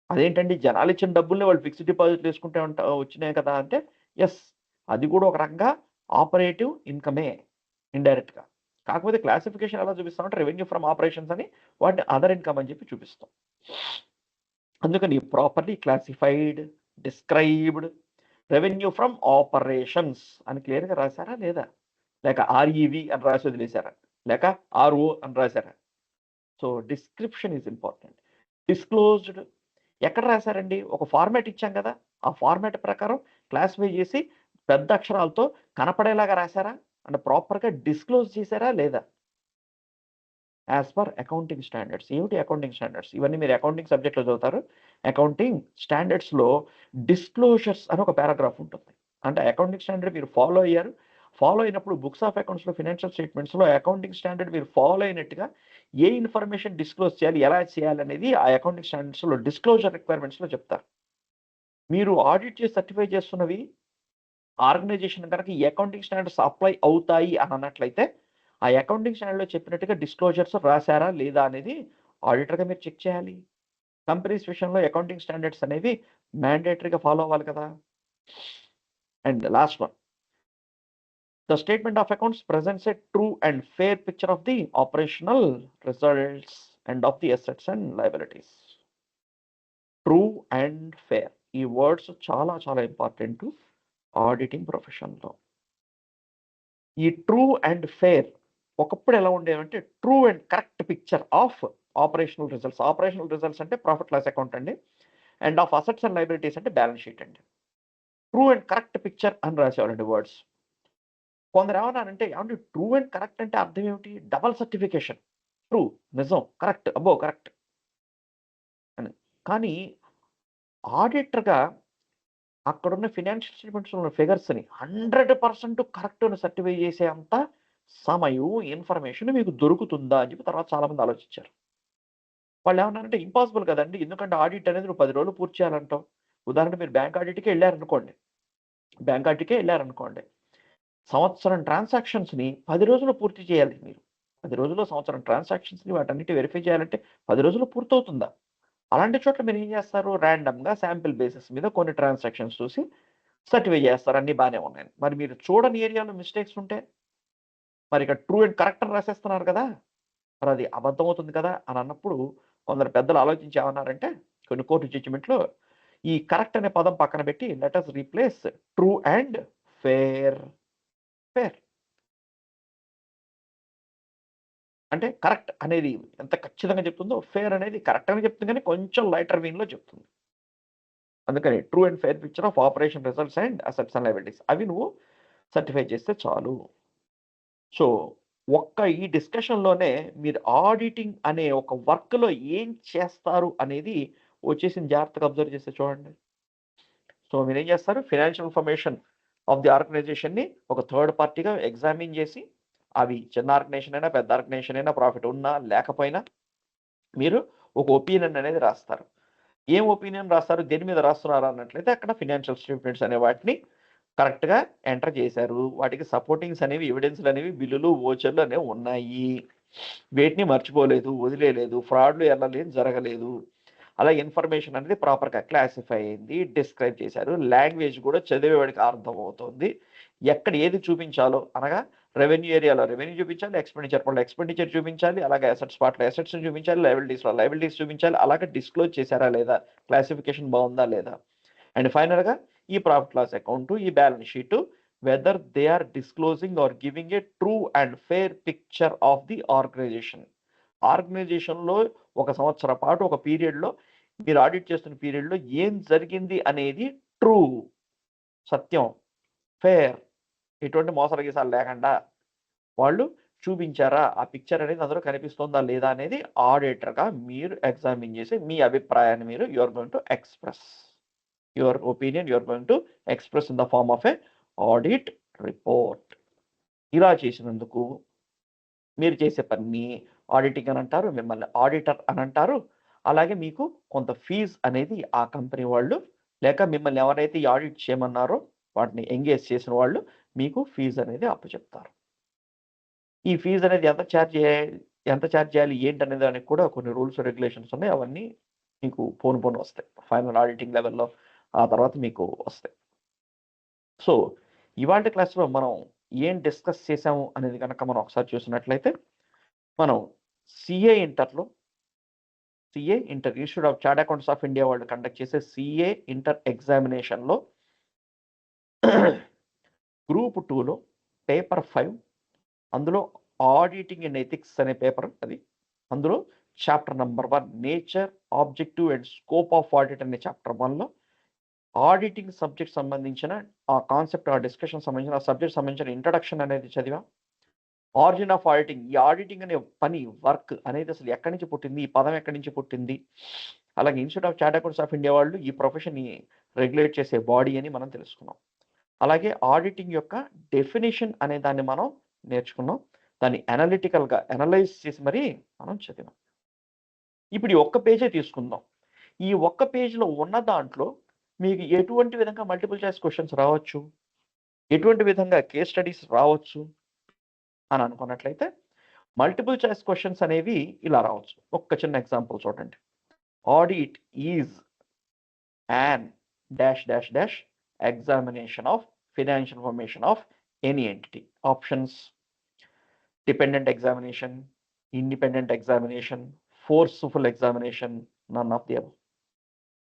అదేంటండి, జనాలు ఇచ్చిన డబ్బుల్ని వాళ్ళు ఫిక్స్డ్ డిపాజిట్లు వేసుకుంటే వచ్చినాయి కదా అంటే, ఎస్, అది కూడా ఒక రకంగా ఆపరేటివ్ ఇన్కమే ఇండైరెక్ట్గా. కాకపోతే క్లాసిఫికేషన్ ఎలా చూపిస్తామంటే రెవెన్యూ ఫ్రమ్ ఆపరేషన్స్ అని, వాటిని అదర్ ఇన్కమ్ అని చెప్పి చూపిస్తాం. అందుకని properly classified, described, revenue from operations అని క్లియర్గా రాశారా లేదా? లేక ఆర్ఈవి అని రాసి వదిలేశారా? లేక ఆర్ఓ అని రాశారా? So description is important. Disclosed ఎక్కడ రాశారండి? ఒక ఫార్మాట్ ఇచ్చాం కదా, ఆ ఫార్మాట్ ప్రకారం క్లాసిఫై చేసి పెద్ద అక్షరాలతో కనపడేలాగా రాశారా? అంటే ప్రాపర్గా డిస్క్లోజ్ చేశారా లేదా? As per accounting standards. ఏమిటి అకౌంటింగ్ స్టాండర్డ్స్? ఇవన్నీ మీరు అకౌంటింగ్ సబ్జెక్ట్లో చదువుతారు. అకౌంటింగ్ స్టాండర్డ్స్లో డిస్క్లోజర్స్ అని ఒక పారాగ్రాఫ్ ఉంటుంది. అంటే అకౌంటింగ్ స్టాండర్డ్ మీరు ఫాలో అయ్యారు, ఫాలో అయినప్పుడు బుక్స్ ఆఫ్ అకౌంట్స్లో, ఫినాన్షియల్ స్టేట్మెంట్స్లో అకౌంటింగ్ స్టాండర్డ్ మీరు ఫాలో అయినట్టుగా ఏ ఇన్ఫర్మేషన్ డిస్క్లోజ్ చేయాలి, ఎలా చేయాలి అనేది ఆ అకౌంటింగ్ స్టాండర్డ్స్లో డిస్క్లోజర్ రిక్వైర్మెంట్స్లో చెప్తారు. మీరు ఆడిట్ చేసి సర్టిఫై చేస్తున్నవి ఆర్గనైజేషన్ కనుక ఈ అకౌంటింగ్ స్టాండర్డ్స్ అప్లై అవుతాయి అని అన్నట్లయితే ఆ అకౌంటింగ్ స్టాండర్డ్లో చెప్పినట్టుగా డిస్క్లోజర్స్ రాశారా లేదా అనేది ఆడిటర్గా మీరు చెక్ చేయాలి. కంపెనీస్ విషయంలో అకౌంటింగ్ స్టాండర్డ్స్ అనేవి మ్యాండేటరీగా ఫాలో అవ్వాలి కదా. And last one, the statement of accounts presents A true and fair picture of the operational results and of the assets and liabilities. True and fair, ఈ words చాలా చాలా important auditing ప్రొఫెషన్లో. ఈ true and fair ఒకప్పుడు ఎలా ఉండేవంటే true and correct picture of operational results. Operational results అంటే profit loss account అండి, and of assets and liabilities అంటే బ్యాలెన్స్ షీట్ అండి. ట్రూ అండ్ కరెక్ట్ పిక్చర్ అని రాసేవాళ్ళండి వర్డ్స్. కొందరు ఏమన్నారంటే ఏమంటే ట్రూ అండ్ కరెక్ట్ అంటే అర్థం ఏమిటి? Double certification. ట్రూ నిజం, కరెక్ట్, అబ్బో కరెక్ట్ అని. కానీ ఆడిటర్‌గా అక్కడున్న ఫినాన్షియల్ స్టేట్మెంట్స్‌లో ఉన్న ఫిగర్స్‌ని 100% కరెక్ట్ అని సర్టిఫై చేసే అంత సమయం, ఇన్ఫర్మేషన్ మీకు దొరుకుతుందా అని చెప్పి తర్వాత చాలామంది ఆలోచించారు. వాళ్ళేమన్నారంటే ఇంపాసిబుల్ కదండీ! ఎందుకంటే ఆడిట్ అనేది నువ్వు 10 రోజుల్లో పూర్తి చేయాలంటావు. ఉదాహరణకు మీరు బ్యాంక్ ఆడిట్‌కే ఎళ్లారనుకోండి. బ్యాంక్ ఆడిట్‌కే ఎళ్లారనుకోండి. సంవత్సరం ట్రాన్సాక్షన్స్‌ని 10 రోజుల్లో పూర్తి చేయాలి మీరు. 10 రోజుల్లో సంవత్సరం ట్రాన్సాక్షన్స్‌ని వాటన్నిటిని వెరిఫై చేయాలంటే 10 రోజుల్లో పూర్తవుతుందా? అలాంటి చోట్ల మీరేం చేస్తారు? రాండమ్‌గా శాంపిల్ బేసిస్ మీద కొన్ని ట్రాన్సాక్షన్స్ చూసి సర్టిఫై చేస్తారు. అన్నీ బానే ఉన్నాయని. మరి మీరు చూడని ఏరియాలో మిస్టేక్స్ ఉంటే? మరి ఇక్కడ ట్రూ అండ్ కరెక్ట్ అని రాసేస్తున్నారు కదా! మరది అబద్ధమవుతుంది కదా! అని అన్నప్పుడు కొందరు పెద్దలు ఆలోచించి ఏమన్నారంటే కొన్ని కోర్ట్ జడ్జిమెంట్‌లో ఈ కరెక్ట్ అనే పదం పక్కన పెట్టి let us replace true and fair. Fair. అంటే కరెక్ట్ అనేది ఎంత ఖచ్చితంగా చెప్తుందో, ఫెయిర్ అనేది కరెక్ట్ అని చెప్తుంది గానీ, కొంచెం లైటర్ వేలో చెప్తుంది. అందుకని true and fair picture of operation results and assets and liabilities అవి నువ్వు సర్టిఫై చేస్తే చాలు. సో, ఈ డిస్కషన్‌లోనే మీరు ఆడిటింగ్ అనే ఒక వర్క్‌లో ఏం చేస్తారు అనేది వచ్చేసింది జాగ్రత్తగా అబ్జర్వ్ చేస్తే చూడండి. సో, మీరేం చేస్తారు ఫైనాన్షియల్ ఇన్ఫర్మేషన్ ఆఫ్ ది ఆర్గనైజేషన్‌ని ఒక థర్డ్ పార్టీగా ఎగ్జామిన్ చేసి, అవి చిన్న ఆర్గనైజేషన్ అయినా, పెద్ద ఆర్గనైజేషన్ అయినా, ప్రాఫిట్ ఉన్నా, లేకపోయినా మీరు ఒక ఒపీనియన్ అనేది రాస్తారు. ఏం ఒపీనియన్ రాస్తారు? దేని మీద రాస్తున్నారు అన్నట్లయితే అక్కడ ఫైనాన్షియల్ స్టేట్మెంట్స్ అనే వాటిని కరెక్ట్‌గా ఎంటర్ చేశారు. వాటికి సపోర్టింగ్స్ అనేవి, ఎవిడెన్స్‌లనేవి, బిల్లులు, వోచర్‌లు అనేవి ఉన్నాయి. వేటిని మర్చిపోలేదు, వదిలేయలేదు, ఫ్రాడ్‌లు ఎళ్ళలేదు, జరగలేదు. అలాగే ఇన్ఫర్మేషన్ అనేది ప్రాపర్‌గా క్లాసిఫై అయింది. డిస్క్రైబ్ చేశారు. లాంగ్వేజ్ కూడా చదివేవాడికి అర్థమవుతుంది. ఎక్కడ ఏది చూపించాలో అనగా రెవెన్యూ ఏరియాలో రెవెన్యూ చూపించాలి. ఎక్స్‌పెండిచర్ పార్ట్‌లో ఎక్స్‌పెండిచర్ చూపించాలి. అలాగే అసెట్స్ పార్ట్‌లో అసెట్స్‌ని చూపించాలి. లయబిలిటీస్‌లో లయబిలిటీస్ చూపించాలి. అలాగే డిస్క్లోజ్ చేశారా లేదా? క్లాసిఫికేషన్ బావుందా లేదా? అండ్ ఫైనల్‌గా ఈ ప్రాఫిట్ లాస్ అకౌంట్, ఈ balance sheet whether they are disclosing or giving a true and fair picture of the organisation. ఆర్గనైజేషన్‌లో ఒక సంవత్సరం పాటు ఒక పీరియడ్‌లో మీరు ఆడిట్ చేస్తున్న పీరియడ్‌లో ఏం జరిగింది అనేది ట్రూ, సత్యం, ఫెయిర్, ఎటువంటి మోసాలు గీసాలు లేకుండా వాళ్ళు చూపించారా? ఆ పిక్చర్ అనేది అందులో కనిపిస్తుందా లేదా అనేది ఆడిటర్‌గా మీరు ఎగ్జామిన్ చేసి మీ అభిప్రాయాన్ని మీరు you are going to express. Your opinion you are going to express in the form of a audit report. ఇలా చేసినందుకు మీరు చేసే పనిని ఆడిటింగ్ అని అంటారు. మిమ్మల్ని ఆడిటర్ అని అంటారు. అలాగే మీకు కొంత ఫీజ్ అనేది ఆ కంపెనీ వాళ్ళు లేక మిమ్మల్ని ఎవరైతే ఈ ఆడిట్ చేయమన్నారో వాటిని ఎంగేజ్ చేసిన వాళ్ళు మీకు ఫీజ్ అనేది అప్పచెప్తారు. ఈ ఫీజ్ అనేది ఎంత చార్జ్ చేయాలి ఏంటనే దానికి కూడా కొన్ని రూల్స్, రెగ్యులేషన్స్ ఉన్నాయి. అవన్నీ మీకు పోను పోను వస్తాయి. ఫైనల్ ఆడిటింగ్ లెవెల్‌లో ఆ తర్వాత మీకు వస్తాయి. సో, ఇవాల్టి క్లాస్‌లో మనం ఏం డిస్కస్ చేసాము అనేది గనక మనం ఒకసారి చూసినట్లయితే, మనం సీఏ ఇంటర్‌లో institute of chartered accountants of India వాళ్ళు కండక్ట్ చేసే సీఏ ఇంటర్ ఎగ్జామినేషన్‌లో గ్రూప్ 2లో పేపర్ 5 అందులో ఆడిటింగ్ అండ్ ఎథిక్స్ అనే పేపర్ అది. అందులో chapter number 1 nature, objective and scope of audit అనే చాప్టర్ 1లో ఆడిటింగ్ సబ్జెక్ట్ సంబంధించిన ఆ కాన్సెప్ట్, ఆ డిస్కషన్ సంబంధించిన ఆ సబ్జెక్ట్ సంబంధించిన ఇంట్రడక్షన్ అనేది చదివాం. Origin of auditing. ఈ ఆడిటింగ్ అనే పని, వర్క్ అనేది అసలు ఎక్కడి నుంచి పుట్టింది? ఈ పదం ఎక్కడి నుంచి పుట్టింది? అలాగే institute of chartered accountants of India వాళ్ళు ఈ ప్రొఫెషన్‌ని రెగ్యులేట్ చేసే బాడీ అని మనం తెలుసుకున్నాం. అలాగే ఆడిటింగ్ యొక్క డెఫినిషన్ అనే దాన్ని మనం నేర్చుకున్నాం. దాన్ని అనలిటికల్‌గా అనలైజ్ చేసి మరి మనం చదివాం. ఇప్పుడు ఈ ఒక్క పేజే తీసుకుందాం. ఈ ఒక్క పేజ్‌లో ఉన్న దాంట్లో మీకు ఎటువంటి విధంగా మల్టిపుల్ చాయిస్ క్వెషన్స్ రావచ్చు? ఎటువంటి విధంగా కేస్ స్టడీస్ రావచ్చు అని అనుకున్నట్లయితే మల్టిపుల్ చాయిస్ క్వెషన్స్ అనేవి ఇలా రావచ్చు. ఒక్క చిన్న ఎగ్జాంపుల్ చూడండి. Audit is an dash dash dash examination of financial information of any entity. Options dependent examination, independent examination, forceful examination, none of the above.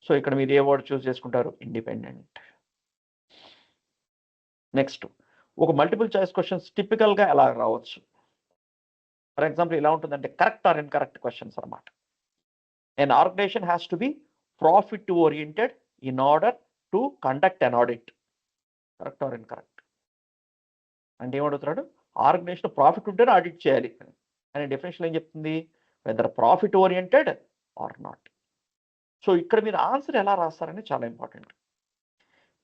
So, ఇక్కడ మీరు ఏ వర్డ్ చూజ్ చేసుకుంటారు? ఇండిపెండెంట్. నెక్స్ట్ ఒక మల్టిపుల్ చాయిస్ క్వెషన్స్ టిపికల్‌గా ఎలా రావచ్చు? For example ఎలా ఉంటుందంటే కరెక్ట్ ఆర్ ఇన్‌కరెక్ట్ క్వెషన్స్ అన్నమాట. An organization has to be profit oriented in order to conduct an audit. Correct or incorrect? అంటే ఏమడుగుతున్నాడు, ఆర్గనైజేషన్ ప్రాఫిట్ ఉంటేనే ఆడిట్ చేయాలి అనే డెఫినేషన్ ఏం చెప్తుంది, whether profit oriented or not. So ఇక్కడ మీరు ఆన్సర్ ఎలా రాస్తారని చాలా ఇంపార్టెంట్.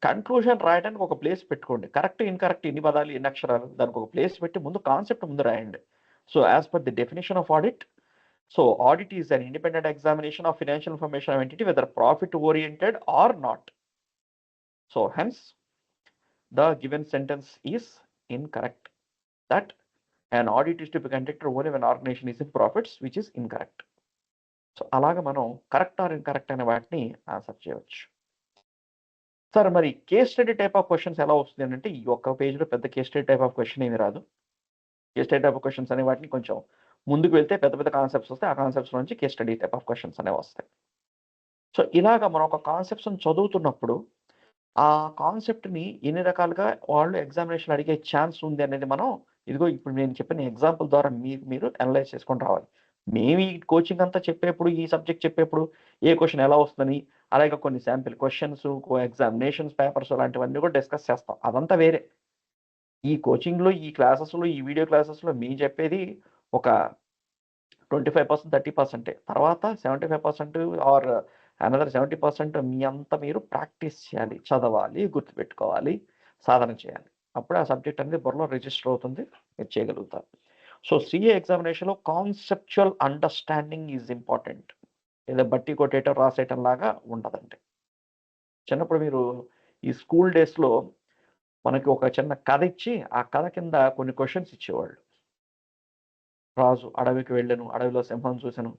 కన్క్లూజన్ రాయడానికి ఒక ప్లేస్ పెట్టుకోండి. కరెక్ట్ ఇన్కరెక్ట్ ఎన్ని పదాలు ఎన్ని అక్షరాలు దానికి ఒక ప్లేస్ పెట్టి ముందు కాన్సెప్ట్ ముందు రాయండి. So as per the definition of audit, so audit is an independent examination of financial information of entity whether profit oriented or not. So hence the given sentence is incorrect, that an audit is to be conducted only when organization is in profits, which is incorrect. So అలాగా మనం correct or incorrect అనే వాటిని answer చేయవచ్చు. Sir మరి case study type of questions ఎలా వస్తుంది అంటే ఈ ఒక్క పేజ్లో పెద్ద case study type of question ఏమి రాదు. Case study type of questions అనే వాటిని కొంచెం ముందుకు వెళ్తే పెద్ద పెద్ద కాన్సెప్ట్స్ వస్తాయి. ఆ కాన్సెప్ట్స్ నుంచి case study type of questions అనేవి వస్తాయి. సో ఇలాగ మనం ఒక కాన్సెప్ట్స్ని చదువుతున్నప్పుడు ఆ కాన్సెప్ట్ని ఎన్ని రకాలుగా వాళ్ళు ఎగ్జామినేషన్ అడిగే ఛాన్స్ ఉంది అనేది మనం ఇదిగో ఇప్పుడు నేను చెప్పిన ఎగ్జాంపుల్ ద్వారా మీరు అనలైజ్ చేసుకొని రావాలి. మేము ఈ కోచింగ్ అంతా చెప్పేప్పుడు ఈ సబ్జెక్ట్ చెప్పేప్పుడు ఏ క్వశ్చన్ ఎలా వస్తుందని, అలాగే కొన్ని శాంపిల్ క్వశ్చన్స్, ఎగ్జామినేషన్స్ పేపర్స్ లాంటివన్నీ కూడా డిస్కస్ చేస్తాం. అదంతా వేరే. ఈ కోచింగ్లో ఈ క్లాసెస్లో ఈ వీడియో క్లాసెస్లో మేము చెప్పేది ఒక 25% 30%. తర్వాత 75% ఆర్ అనదర్ 70% మీ అంతా మీరు ప్రాక్టీస్ చేయాలి, చదవాలి, గుర్తుపెట్టుకోవాలి, సాధన చేయాలి. అప్పుడు ఆ సబ్జెక్ట్ అనేది బుర్రలో రిజిస్టర్ అవుతుంది, మీరు చేయగలుగుతారు. సో సిఏ ఎగ్జామినేషన్లో కాన్సెప్చువల్ అండర్స్టాండింగ్ ఈజ్ ఇంపార్టెంట్. ఏదో బట్టి కొట్టేయటం రాసేయటం లాగా ఉండదండి. చిన్నప్పుడు మీరు ఈ స్కూల్ డేస్లో మనకి ఒక చిన్న కథ ఇచ్చి ఆ కథ కింద కొన్ని క్వశ్చన్స్ ఇచ్చేవాళ్ళు. రాజు అడవికి వెళ్ళాను, అడవిలో సింహం చూశాను,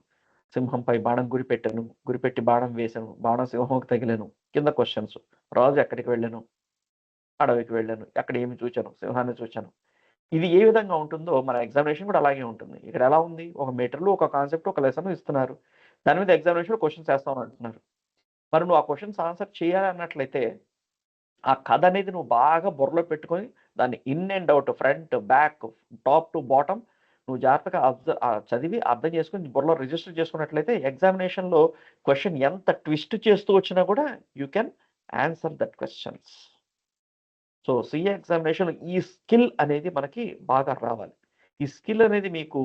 సింహంపై బాణం గురిపెట్టాను, గురిపెట్టి బాణం వేశాను, బాణం సింహంకి తగిలాను. కింద క్వశ్చన్స్, రాజు ఎక్కడికి వెళ్ళాను, అడవికి వెళ్ళాను, ఎక్కడ ఏమి చూశాను, సింహాన్ని చూశాను. ఇది ఏ విధంగా ఉంటుందో మన ఎగ్జామినేషన్ కూడా అలాగే ఉంటుంది. ఇక్కడ ఎలా ఉంది, ఒక మీటర్లో ఒక కాన్సెప్ట్ ఒక లెసన్ ఇస్తున్నారు, దాని మీద ఎగ్జామినేషన్ క్వశ్చన్స్ వేస్తామని అంటున్నారు. మరి నువ్వు ఆ క్వశ్చన్స్ ఆన్సర్ చేయాలి అన్నట్లయితే ఆ కథ అనేది నువ్వు బాగా బుర్రలో పెట్టుకొని దాన్ని in and out, front back, top to bottom నువ్వు జాగ్రత్తగా చదివి అర్థం చేసుకుని బుర్రలో రిజిస్టర్ చేసుకున్నట్లయితే ఎగ్జామినేషన్లో క్వశ్చన్ ఎంత ట్విస్ట్ చేస్తూ వచ్చినా కూడా you can answer that questions. So CA examination ఈ స్కిల్ అనేది మనకి బాగా రావాలి. ఈ స్కిల్ అనేది మీకు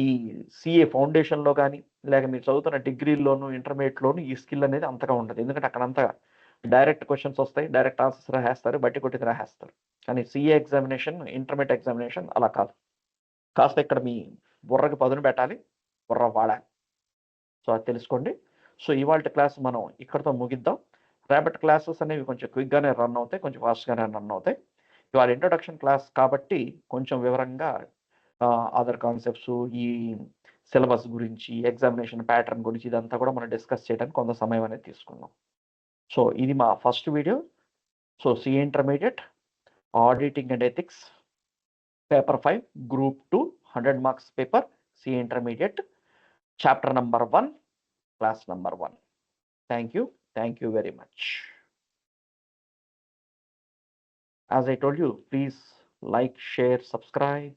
ఈ సిఏ ఫౌండేషన్లో కానీ లేక మీరు చదువుతున్న డిగ్రీల్లోనూ ఇంటర్మీడియట్లోనూ ఈ స్కిల్ అనేది అంతగా ఉండదు. ఎందుకంటే అక్కడంతా డైరెక్ట్ క్వశ్చన్స్ వస్తాయి, డైరెక్ట్ ఆన్సర్స్ రాసేస్తారు, బట్టి కొట్టింది రాసేస్తారు. కానీ సిఏ ఎగ్జామినేషన్, ఇంటర్మీడియట్ ఎగ్జామినేషన్ అలా కాదు. కాస్త ఇక్కడ మీ బుర్రకి పదును పెట్టాలి, బుర్ర వాడాలి. సో అది తెలుసుకోండి. సో ఇవాళ క్లాస్ మనం ఇక్కడితో ముగిద్దాం. రేపటి క్లాసెస్ అనేవి కొంచెం క్విక్గానే రన్ అవుతాయి, కొంచెం ఫాస్ట్గానే రన్ అవుతాయి. ఇవాళ ఇంట్రొడక్షన్ క్లాస్ కాబట్టి కొంచెం వివరంగా అదర్ కాన్సెప్ట్స్, ఈ సిలబస్ గురించి, ఎగ్జామినేషన్ ప్యాటర్న్ గురించి ఇదంతా కూడా మనం డిస్కస్ చేయడానికి కొంత సమయం అనేది తీసుకున్నాం. సో ఇది మా first video. So CA intermediate auditing and ethics paper 5 group 2 100 marks paper, CA intermediate chapter number 1 class number 1. Thank you very much. As I told you, please like, share, subscribe.